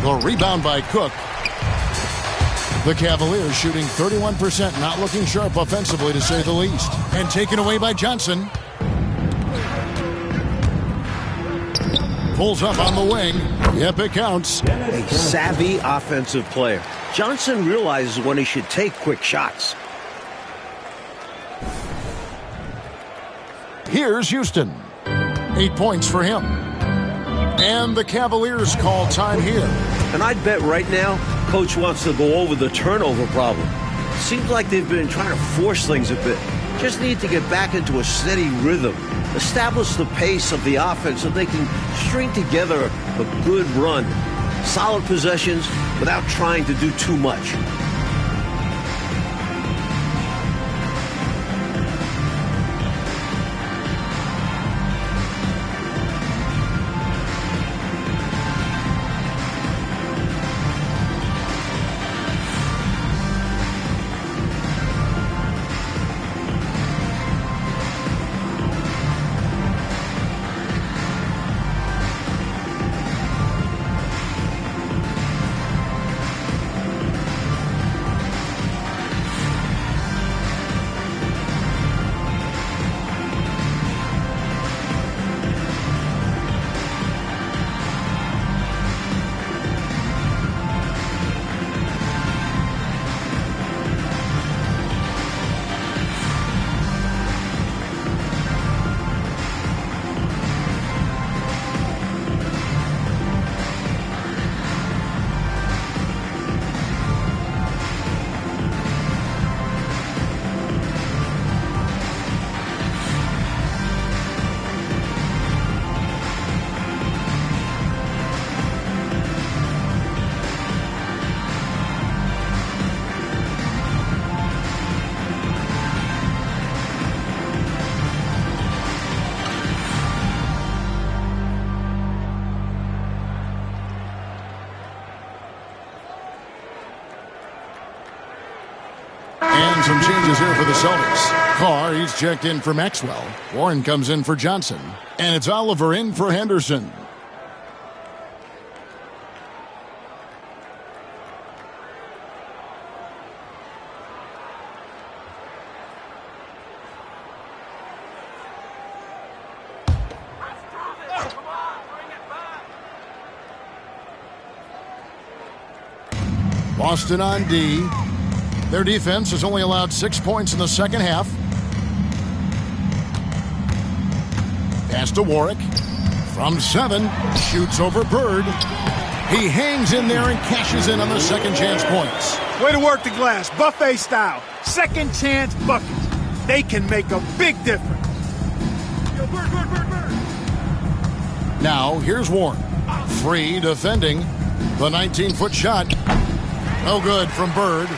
The rebound by Cook. The Cavaliers shooting 31%, not looking sharp offensively to say the least. And taken away by Johnson. Pulls up on the wing. Yep, it counts. A savvy offensive player. Johnson realizes when he should take quick shots. Here's Houston. 8 points for him. And the Cavaliers call time here. And I'd bet right now, Coach wants to go over the turnover problem. Seems like they've been trying to force things a bit. Just need to get back into a steady rhythm. Establish the pace of the offense so they can string together a good run. Solid possessions without trying to do too much. And some changes here for the Celtics. Carr, he's checked in for Maxwell. Warren comes in for Johnson. And it's Oliver in for Henderson. Boston on D. Their defense has only allowed 6 points in the second half. Pass to Warwick. From 7. Shoots over Bird. He hangs in there and cashes in on the second chance points. Way to work the glass. Buffet style. Second chance buckets. They can make a big difference. Yo, Bird. Now, here's Warren. Free defending. The 19-foot shot. No good from Bird.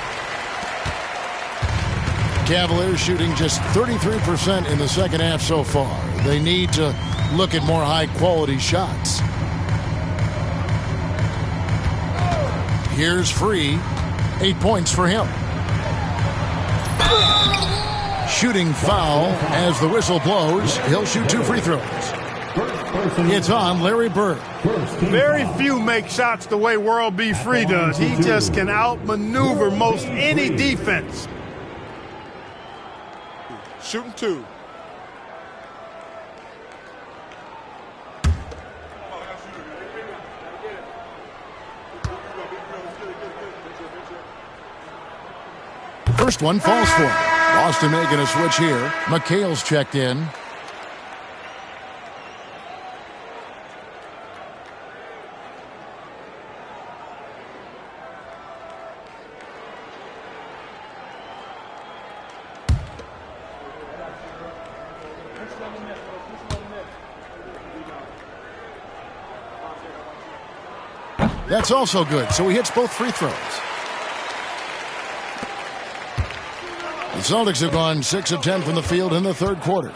Cavaliers shooting just 33% in the second half so far. They need to look at more high-quality shots. Here's Free. 8 points for him. Shooting foul as the whistle blows. He'll shoot 2 free throws. It's on Larry Bird. Very few make shots the way World B. Free does. He just can outmaneuver most any defense. Shooting 2. First one falls for him. Boston making a switch here. McHale's checked in. That's also good, so he hits both free throws. The Celtics have gone 6 of 10 from the field in the third quarter.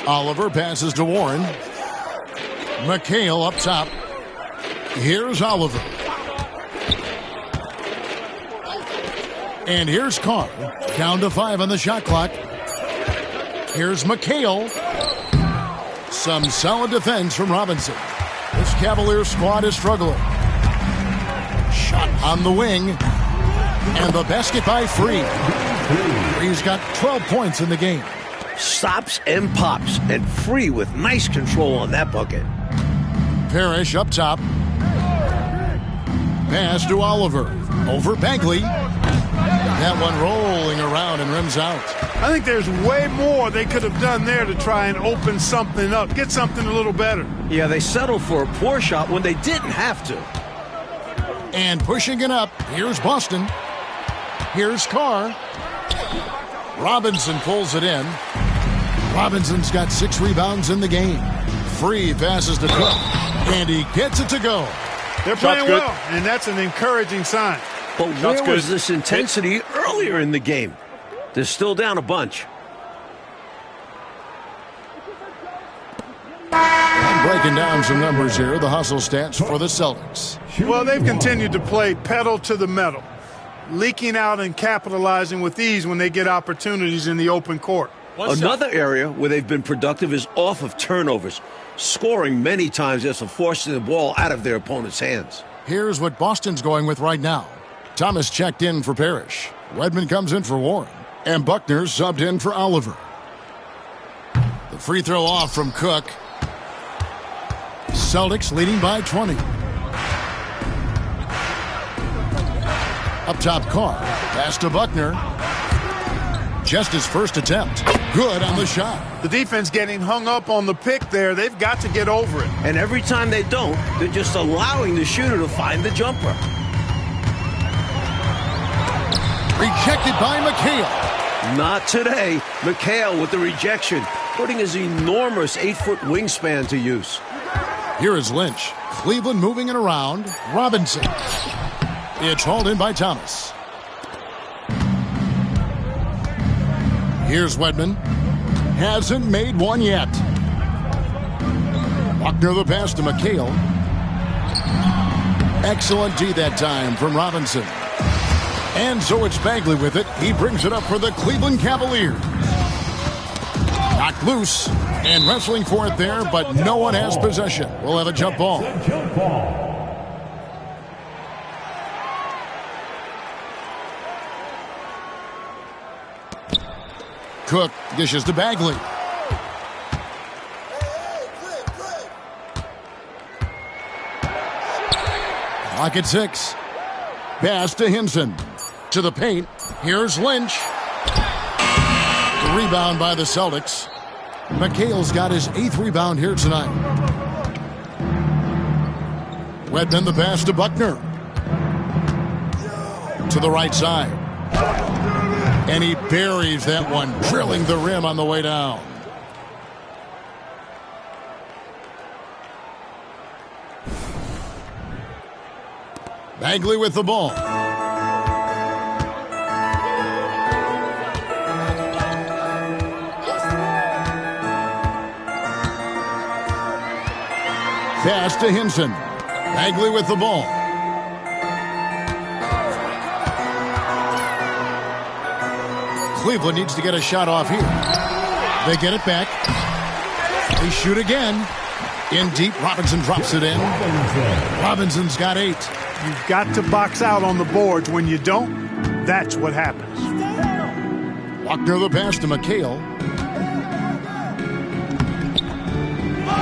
Oliver passes to Warren. McHale up top. Here's Oliver. And here's Carr. Down to 5 on the shot clock. Here's McHale. Some solid defense from Robinson. This Cavaliers squad is struggling. Shot on the wing. And the basket by Free. Free's got 12 points in the game. Stops and pops, and Free with nice control on that bucket. Parrish up top. Pass to Oliver. Over Bagley. That one rolling around and rims out. I think there's way more they could have done there to try and open something up, get something a little better. Yeah, they settled for a poor shot when they didn't have to. And pushing it up, here's Boston. Here's Carr. Robinson pulls it in. Robinson's got 6 rebounds in the game. Free passes to Cook, and he gets it to go. They're playing well, and that's an encouraging sign. But where was this intensity earlier in the game? They're still down a bunch. I'm breaking down some numbers here, the hustle stats for the Celtics. Well, they've continued to play pedal to the metal, leaking out and capitalizing with ease when they get opportunities in the open court. Another area where they've been productive is off of turnovers, scoring many times after forcing the ball out of their opponent's hands. Here's what Boston's going with right now. Thomas checked in for Parrish. Wedman comes in for Warren. And Buckner subbed in for Oliver. The free throw off from Cook. Celtics leading by 20. Up top, Carr. Pass to Buckner. Just his first attempt. Good on the shot. The defense getting hung up on the pick there. They've got to get over it. And every time they don't, they're just allowing the shooter to find the jumper. Rejected by McHale. Not today. McHale with the rejection, putting his enormous 8-foot wingspan to use. Here is Lynch. Cleveland moving it around. Robinson. It's hauled in by Thomas. Here's Wedman. Hasn't made one yet. Buckner the pass to McHale. Excellent D that time from Robinson. And so it's Bagley with it. He brings it up for the Cleveland Cavaliers. Knocked loose and wrestling for it there, but no one has possession. We'll have a jump ball. Cook dishes to Bagley. Clock at 6. Pass to Hinson. To the paint. Here's Lynch. The rebound by the Celtics. McHale's got his 8th rebound here tonight. Wedman the pass to Buckner. To the right side. And he buries that one, drilling the rim on the way down. Bagley with the ball. Pass to Hinson. Bagley with the ball. Cleveland needs to get a shot off here. They get it back. They shoot again. In deep, Robinson drops it in. Robinson's got 8. You've got to box out on the boards. When you don't, that's what happens. Buckner the pass to McHale.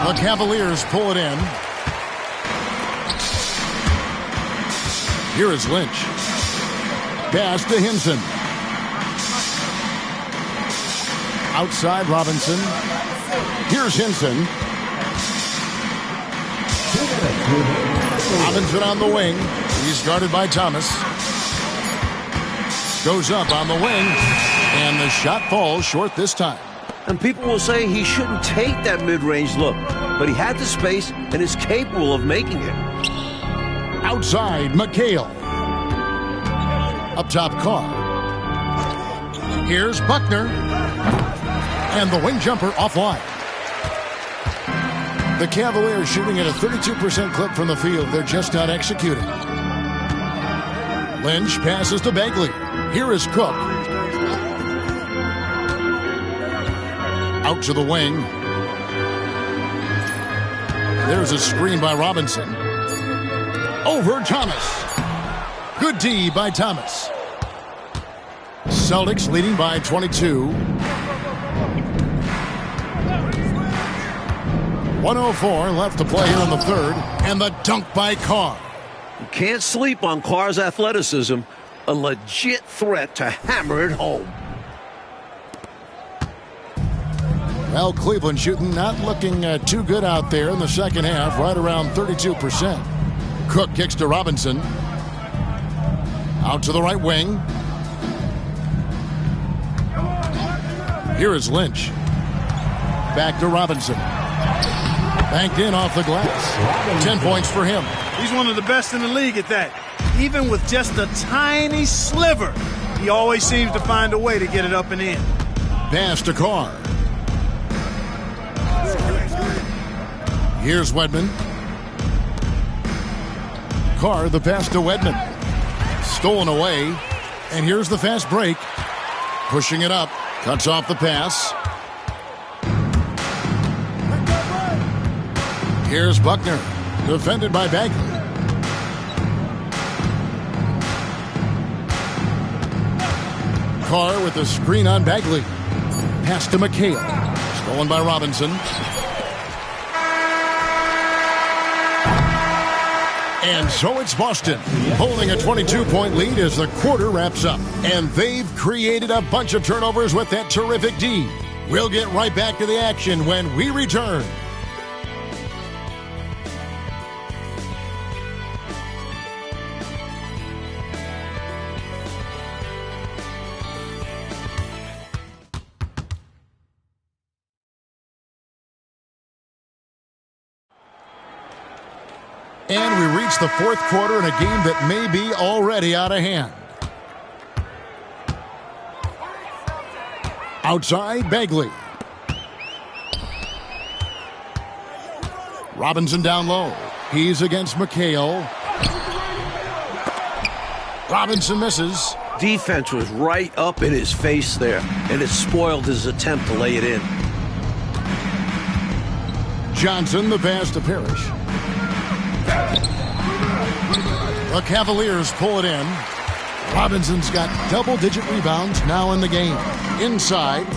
The Cavaliers pull it in. Here is Lynch. Pass to Hinson. Outside Robinson. Here's Hinson. Robinson on the wing. He's guarded by Thomas. Goes up on the wing. And the shot falls short this time. And people will say he shouldn't take that mid-range look. But he had the space and is capable of making it. Outside, McHale. Up top, Carr. Here's Buckner. And the wing jumper offline. The Cavaliers shooting at a 32% clip from the field. They're just not executing. Lynch passes to Bagley. Here is Cook. Out to the wing. There's a screen by Robinson. Over Thomas. Good D by Thomas. Celtics leading by 22. 1:04 left to play here in the third. And the dunk by Carr. You can't sleep on Carr's athleticism. a legit threat to hammer it home. Well, Cleveland shooting not looking too good out there in the second half, right around 32%. Cook kicks to Robinson. Out to the right wing. Here is Lynch. Back to Robinson. Banked in off the glass. 10 points for him. He's one of the best in the league at that. Even with just a tiny sliver, he always seems to find a way to get it up and in. Pass to Carr. Here's Wedman. Carr, the pass to Wedman. Stolen away. And here's the fast break. Pushing it up. Cuts off the pass. Here's Buckner. Defended by Bagley. Carr with the screen on Bagley. Pass to McHale. Stolen by Robinson. And so it's Boston, holding a 22-point lead as the quarter wraps up. And they've created a bunch of turnovers with that terrific D. We'll get right back to the action when we return. And we reach the fourth quarter in a game that may be already out of hand. Outside, Bagley. Robinson down low. He's against McHale. Robinson misses. Defense was right up in his face there, and it spoiled his attempt to lay it in. Johnson, the pass to Parrish. The Cavaliers pull it in. Robinson's got double-digit rebounds now in the game. Inside.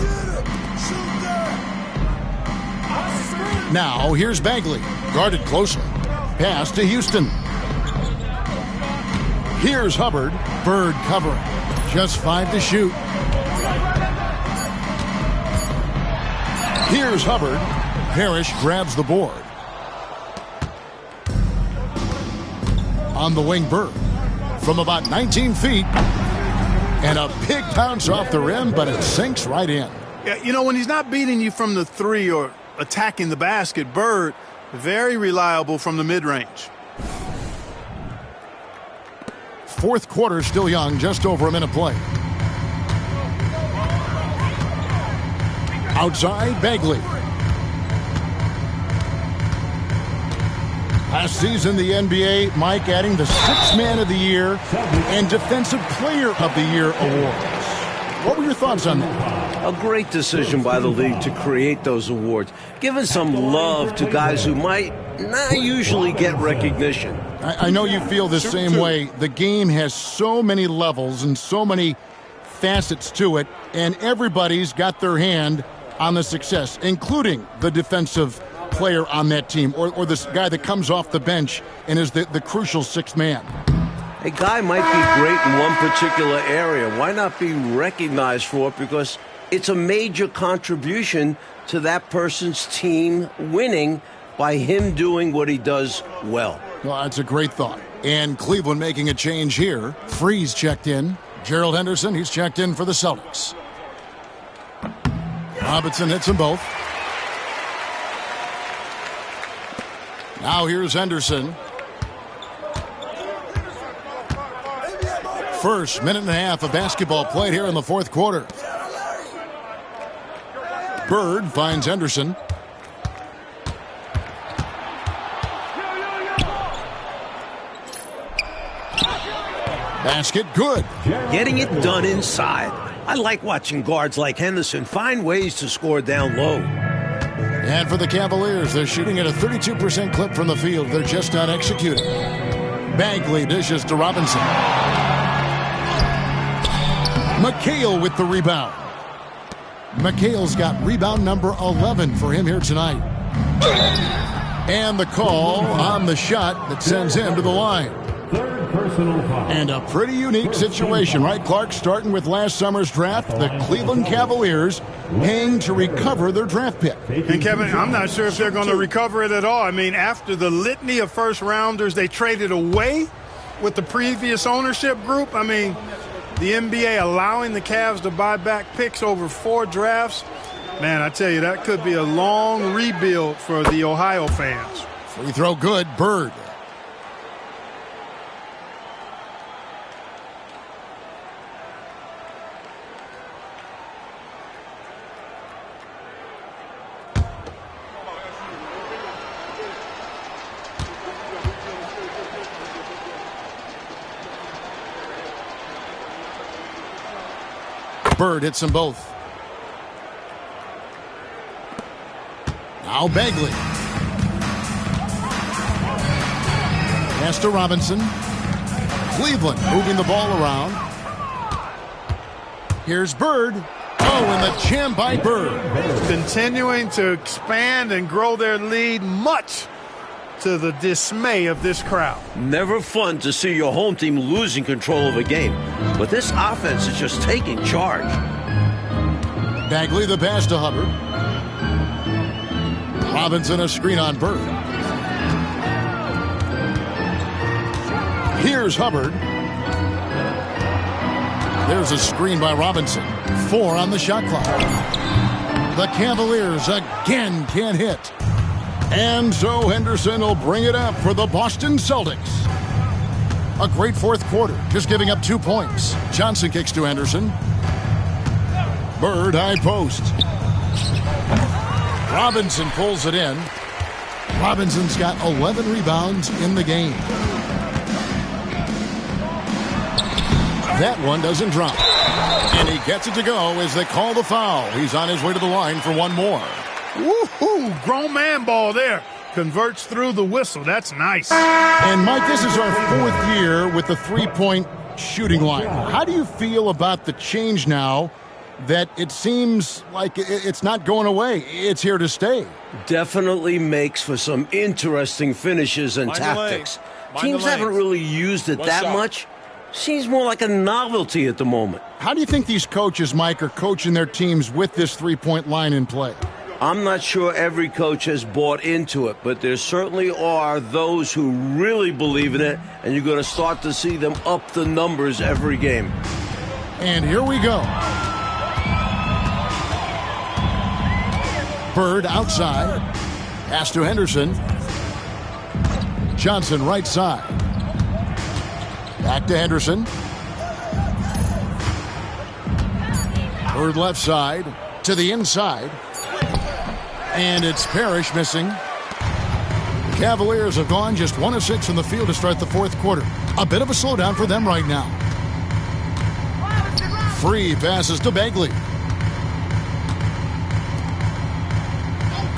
Now here's Bagley. Guarded closer. Pass to Houston. Here's Hubbard. Bird covering. Just 5 to shoot. Here's Hubbard. Parrish grabs the board. On the wing, Bird. From about 19 feet. And a big bounce off the rim, but it sinks right in. Yeah, you know, when he's not beating you from the three or attacking the basket, Bird, very reliable from the mid-range. Fourth quarter still young, just over a minute play. Outside, Bagley. Last season, the NBA, Mike, adding the Sixth Man of the Year and Defensive Player of the Year awards. What were your thoughts on that? A great decision by the league to create those awards, giving some love to guys who might not usually get recognition. I know you feel the same way. The game has so many levels and so many facets to it, and everybody's got their hand on the success, including the defensive player on that team, or this guy that comes off the bench and is the crucial sixth man. A guy might be great in one particular area. Why not be recognized for it? Because it's a major contribution to that person's team winning by him doing what he does well. Well, that's a great thought. And Cleveland making a change here. Freeze checked in. Gerald Henderson, he's checked in for the Celtics. Robinson hits them both. Now here's Henderson. First minute and a half of basketball played here in the fourth quarter. Bird finds Henderson. Basket good. Getting it done inside. I like watching guards like Henderson find ways to score down low. And for the Cavaliers, they're shooting at a 32% clip from the field. They're just not executing. Bagley dishes to Robinson. McHale with the rebound. McHale's got rebound number 11 for him here tonight. And the call on the shot that sends him to the line. personal foul. And a pretty unique situation, right, Clark? Starting with last summer's draft, the Cleveland Cavaliers paying to recover their draft pick. And, Kevin, I'm not sure if they're going to recover it at all. I mean, after the litany of first-rounders they traded away with the previous ownership group, I mean, the NBA allowing the Cavs to buy back picks over 4 drafts, man, I tell you, that could be a long rebuild for the Ohio fans. Free throw good, Bird. Bird hits them both. Now Bagley. Pass to Robinson. Cleveland moving the ball around. Here's Bird. Oh, and the jam by Bird. Continuing to expand and grow their lead, much to the dismay of this crowd. Never fun to see your home team losing control of a game. But this offense is just taking charge. Bagley the pass to Hubbard. Robinson a screen on Bird. Here's Hubbard. There's a screen by Robinson. 4 on the shot clock. The Cavaliers again can't hit. And so Henderson will bring it up for the Boston Celtics. A great fourth quarter, just giving up 2 points. Johnson kicks to Henderson. Bird high post. Robinson pulls it in. Robinson's got 11 rebounds in the game. That one doesn't drop. And he gets it to go as they call the foul. He's on his way to the line for one more. Woohoo! Grown man ball there. Converts through the whistle. That's nice. And, Mike, this is our 4th year with the three-point shooting line. How do you feel about the change now that it seems like it's not going away? It's here to stay. Definitely makes for some interesting finishes and tactics. Teams haven't really used it that much. Seems more like a novelty at the moment. How do you think these coaches, Mike, are coaching their teams with this three-point line in play? I'm not sure every coach has bought into it, but there certainly are those who really believe in it, and you're going to start to see them up the numbers every game. And here we go. Bird outside. Pass to Henderson. Johnson right side. Back to Henderson. Bird left side to the inside. And it's Parrish missing. The Cavaliers have gone just 1 of 6 from the field to start the fourth quarter. A bit of a slowdown for them right now. Free passes to Bagley.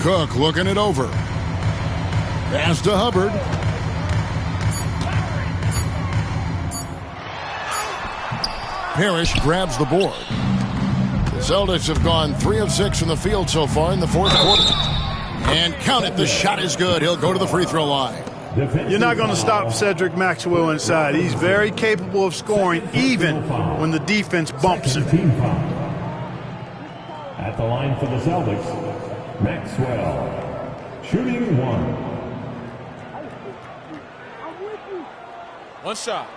Cook looking it over. Pass to Hubbard. Parrish grabs the board. The Celtics have gone 3 of 6 from the field so far in the fourth quarter. And count it, the shot is good. He'll go to the free throw line. You're not going to stop Cedric Maxwell inside. He's very capable of scoring even when the defense bumps him. At the line for the Celtics, Maxwell, shooting 1. 1 shot.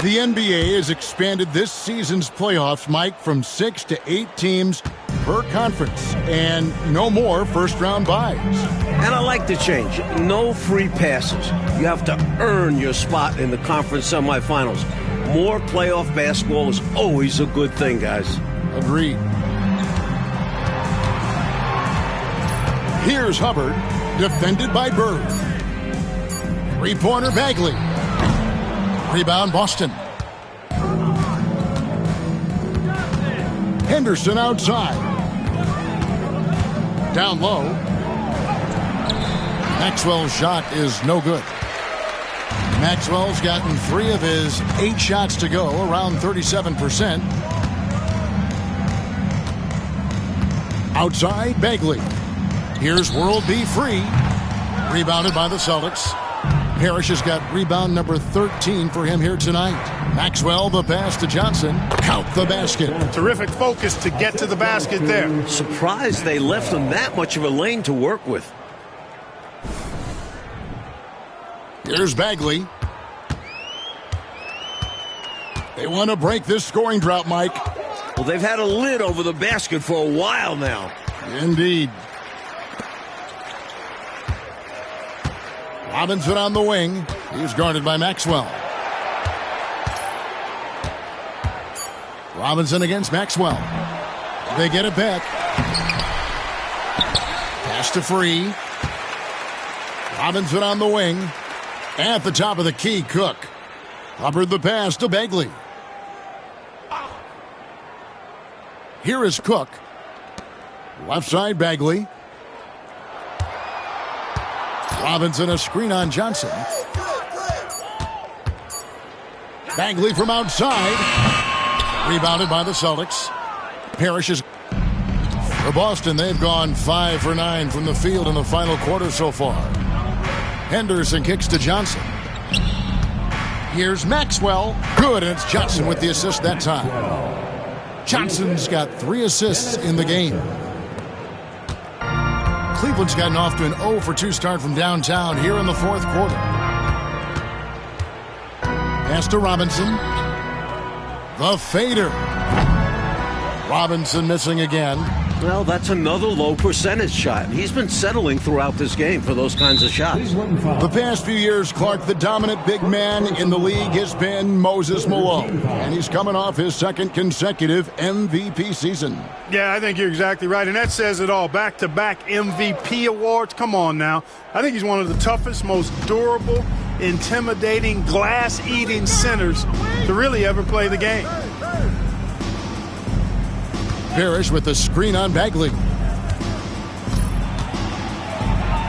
The NBA has expanded this season's playoffs, Mike, from 6 to 8 teams per conference, and no more first-round byes. And I like the change. No free passes. You have to earn your spot in the conference semifinals. More playoff basketball is always a good thing, guys. Agreed. Here's Hubbard, defended by Bird. Three-pointer Bagley. Rebound Boston. Henderson outside. Down low. Maxwell's shot is no good. Maxwell's gotten 3 of his 8 shots to go, around 37%. Outside, Bagley. Here's World B. Free. Rebounded by the Celtics. Parrish has got rebound number 13 for him here tonight. Maxwell, the pass to Johnson. Count the basket. Terrific focus to get to the basket there. Surprised they left him that much of a lane to work with. Here's Bagley. They want to break this scoring drought, Mike. Well, they've had a lid over the basket for a while now. Indeed. Robinson on the wing. He's guarded by Maxwell. Robinson against Maxwell. They get it back. Pass to Free. Robinson on the wing. At the top of the key, Cook. Hubbard the pass to Bagley. Here is Cook. Left side, Bagley. Robinson, a screen on Johnson. Bagley from outside. Rebounded by the Celtics. Parrish is... For Boston, they've gone 5 for 9 from the field in the final quarter so far. Henderson kicks to Johnson. Here's Maxwell. Good, and it's Johnson with the assist that time. Johnson's got 3 assists in the game. Cleveland's gotten off to an 0 for 2 start from downtown here in the 4th quarter. Pass to Robinson. The fader. Robinson missing again. Well, that's another low percentage shot. He's been settling throughout this game for those kinds of shots. The past few years, Clark, the dominant big man in the league has been Moses Malone. And he's coming off his 2nd consecutive MVP season. Yeah, I think you're exactly right. And that says it all. Back-to-back MVP awards. Come on now. I think he's one of the toughest, most durable, intimidating, glass-eating centers to really ever play the game. Parrish with the screen on Bagley.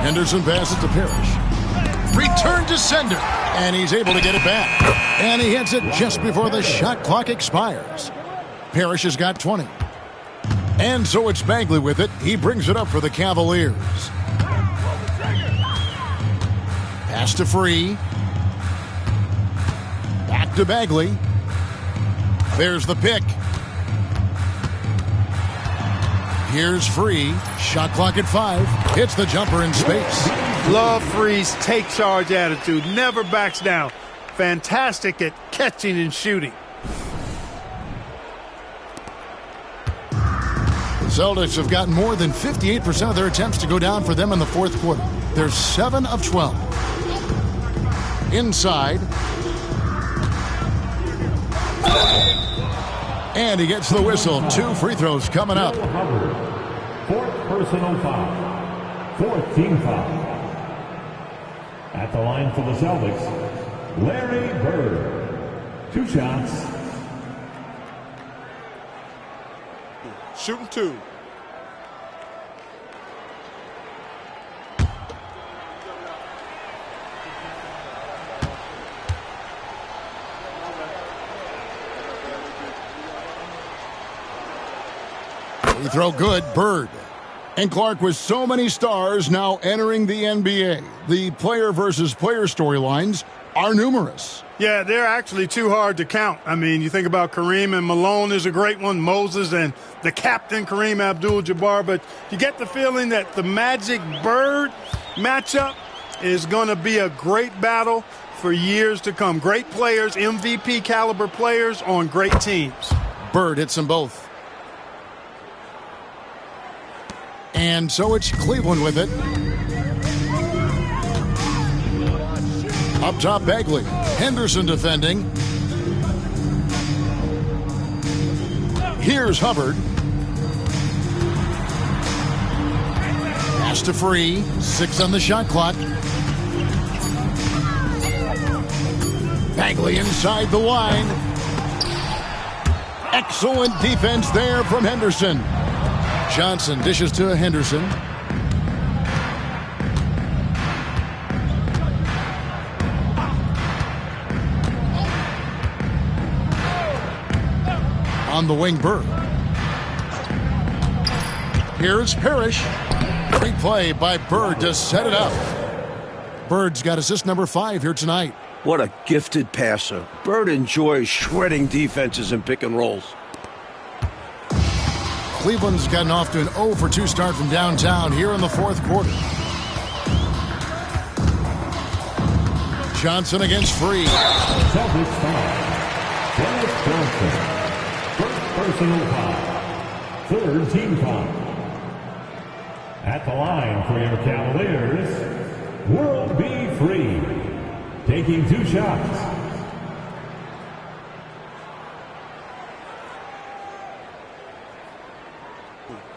Henderson passes to Parrish. Return to sender. And he's able to get it back. And he hits it just before the shot clock expires. Parrish has got 20. And so it's Bagley with it. He brings it up for the Cavaliers. Pass to Free. Back to Bagley. There's the pick. Here's Free. Shot clock at 5. Hits the jumper in space. Love Free's take charge attitude. Never backs down. Fantastic at catching and shooting. The Celtics have gotten more than 58% of their attempts to go down for them in the 4th quarter. They're 7 of 12. Inside. And he gets the whistle. 2 free throws coming up. 4th personal foul. 4th team foul. At the line for the Celtics, Larry Bird. 2 shots. Shooting 2. Free throw good, Bird. And Clark, with so many stars now entering the NBA, the player versus player storylines are numerous. Yeah, they're actually too hard to count. I mean, you think about Kareem and Malone is a great one, Moses and the captain Kareem Abdul-Jabbar, but you get the feeling that the Magic-Bird matchup is going to be a great battle for years to come. Great players, MVP caliber players on great teams. Bird hits them both. And so it's Cleveland with it. Up top, Bagley. Henderson defending. Here's Hubbard. Pass to Free. 6 on the shot clock. Bagley inside the line. Excellent defense there from Henderson. Johnson dishes to Henderson. On the wing, Bird. Here's Parrish. Great play by Bird to set it up. Bird's got assist number 5 here tonight. What a gifted passer. Bird enjoys shredding defenses and pick and rolls. Cleveland's gotten off to an 0 for 2 start from downtown here in the fourth quarter. Johnson against Free. Celtics foul. Dennis Johnson. First personal foul. Third team foul. At the line for your Cavaliers, World B. Free. Taking 2 shots.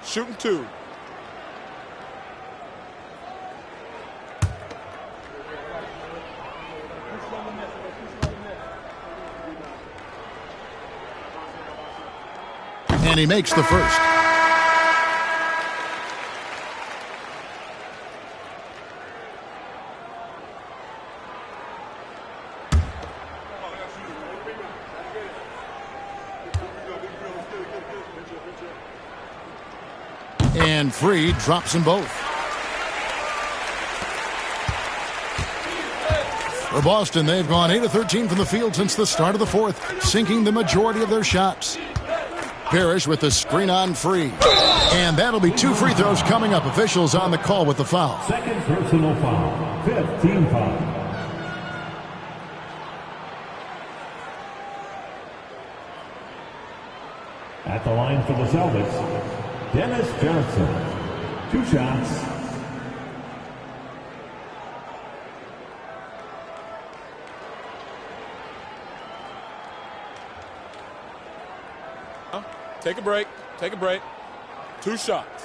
Shooting 2. And he makes the first. And Free drops them both. For Boston, they've gone 8 of 13 from the field since the start of the fourth, sinking the majority of their shots. Parrish with the screen on Free. And that'll be 2 free throws coming up. Officials on the call with the foul. Second personal foul. Fifth team foul. At the line for the Celtics, Dennis Johnson. 2 shots. Take a break. Take a break. 2 shots.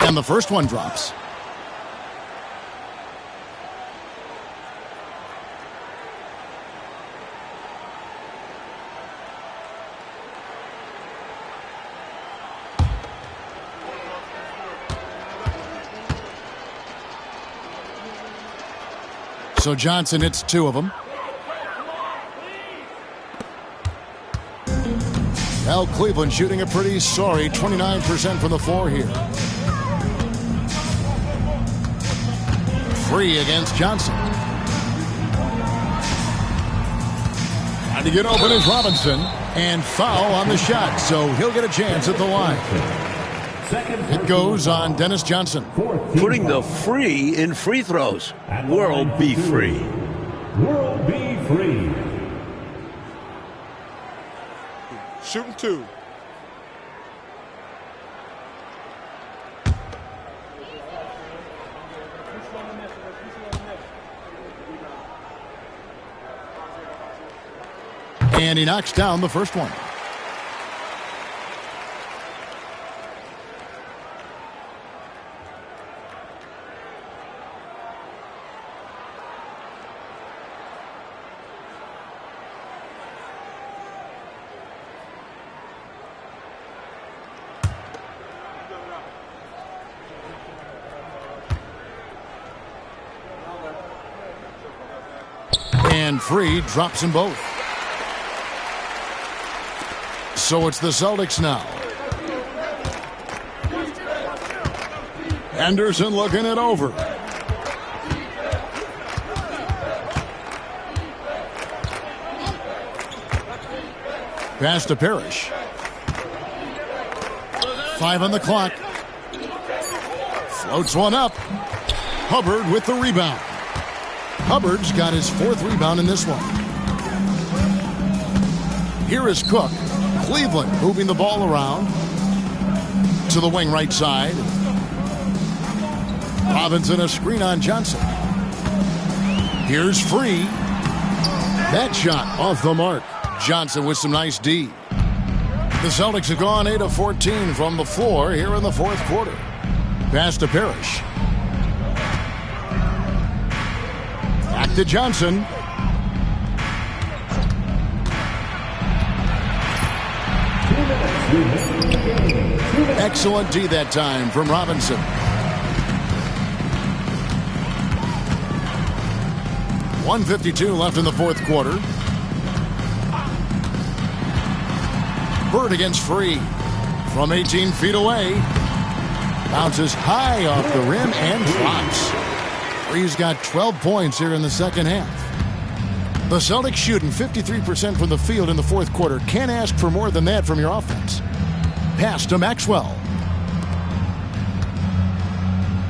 And the first one drops. So Johnson hits 2 of them. Now Cleveland shooting a pretty sorry 29% from the floor here. Free against Johnson. Trying to get open is Robinson. And foul on the shot, so he'll get a chance at the line. It goes on Dennis Johnson. Putting the Free in free throws. World be free. World be free. Shooting 2. And he knocks down the first one. And Free drops them both. So it's the Celtics now. Anderson looking it over. Pass to Parrish. 5 on the clock. Floats one up. Hubbard with the rebound. Hubbard's got his 4th rebound in this one. Here is Cook. Cleveland moving the ball around to the wing right side. Robinson a screen on Johnson. Here's Free. That shot off the mark. Johnson with some nice D. The Celtics have gone 8 of 14 from the floor here in the fourth quarter. Pass to Parrish. Back to Johnson. Excellent D that time from Robinson. 1:52 left in the fourth quarter. Bird against Free from 18 feet away. Bounces high off the rim and drops. Free's got 12 points here in the second half. The Celtics shooting 53% from the field in the fourth quarter. Can't ask for more than that from your offense. Pass to Maxwell.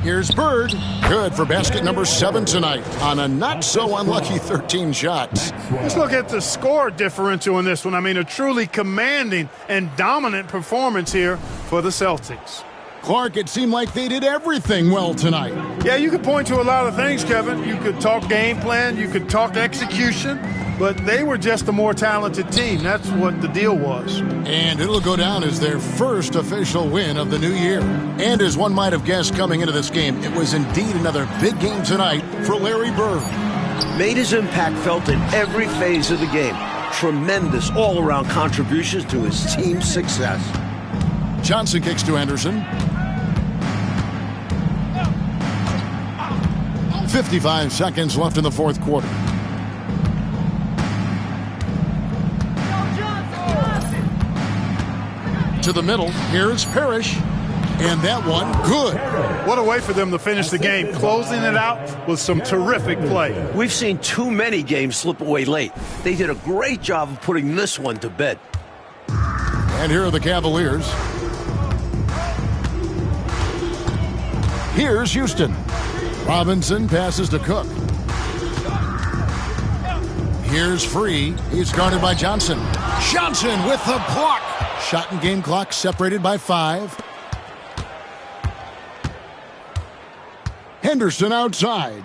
Here's Bird. Good for basket number 7 tonight on a not-so-unlucky 13 shots. Let's look at the score differential in this one. I mean, a truly commanding and dominant performance here for the Celtics. Clark, it seemed like they did everything well tonight. Yeah, you could point to a lot of things, Kevin. You could talk game plan, you could talk execution, but they were just a more talented team. That's what the deal was. And it'll go down as their first official win of the new year. And as one might have guessed coming into this game, it was indeed another big game tonight for Larry Bird. Made his impact felt in every phase of the game. Tremendous all-around contributions to his team's success. Johnson kicks to Anderson. 55 seconds left in the fourth quarter. To the middle, here's Parrish. And that one, good. What a way for them to finish the game, closing it out with some terrific play. We've seen too many games slip away late. They did a great job of putting this one to bed. And here are the Cavaliers. Here's Houston. Robinson passes to Cook. Here's Free. He's guarded by Johnson. Johnson with the block. Shot and game clock separated by 5. Henderson outside.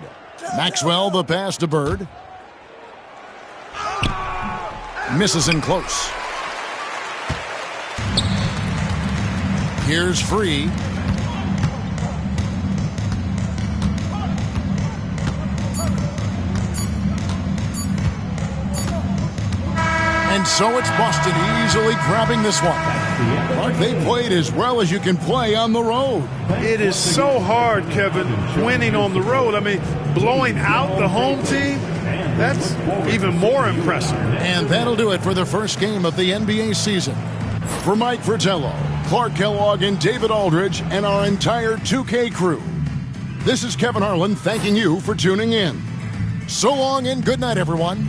Maxwell the pass to Bird. Misses in close. Here's Free. And so it's Boston easily grabbing this one. But they played as well as you can play on the road. It is so hard, Kevin, winning on the road. I mean, blowing out the home team, that's even more impressive. And that'll do it for the first game of the NBA season. For Mike Fratello, Clark Kellogg, and David Aldridge, and our entire 2K crew, this is Kevin Harlan thanking you for tuning in. So long and good night, everyone.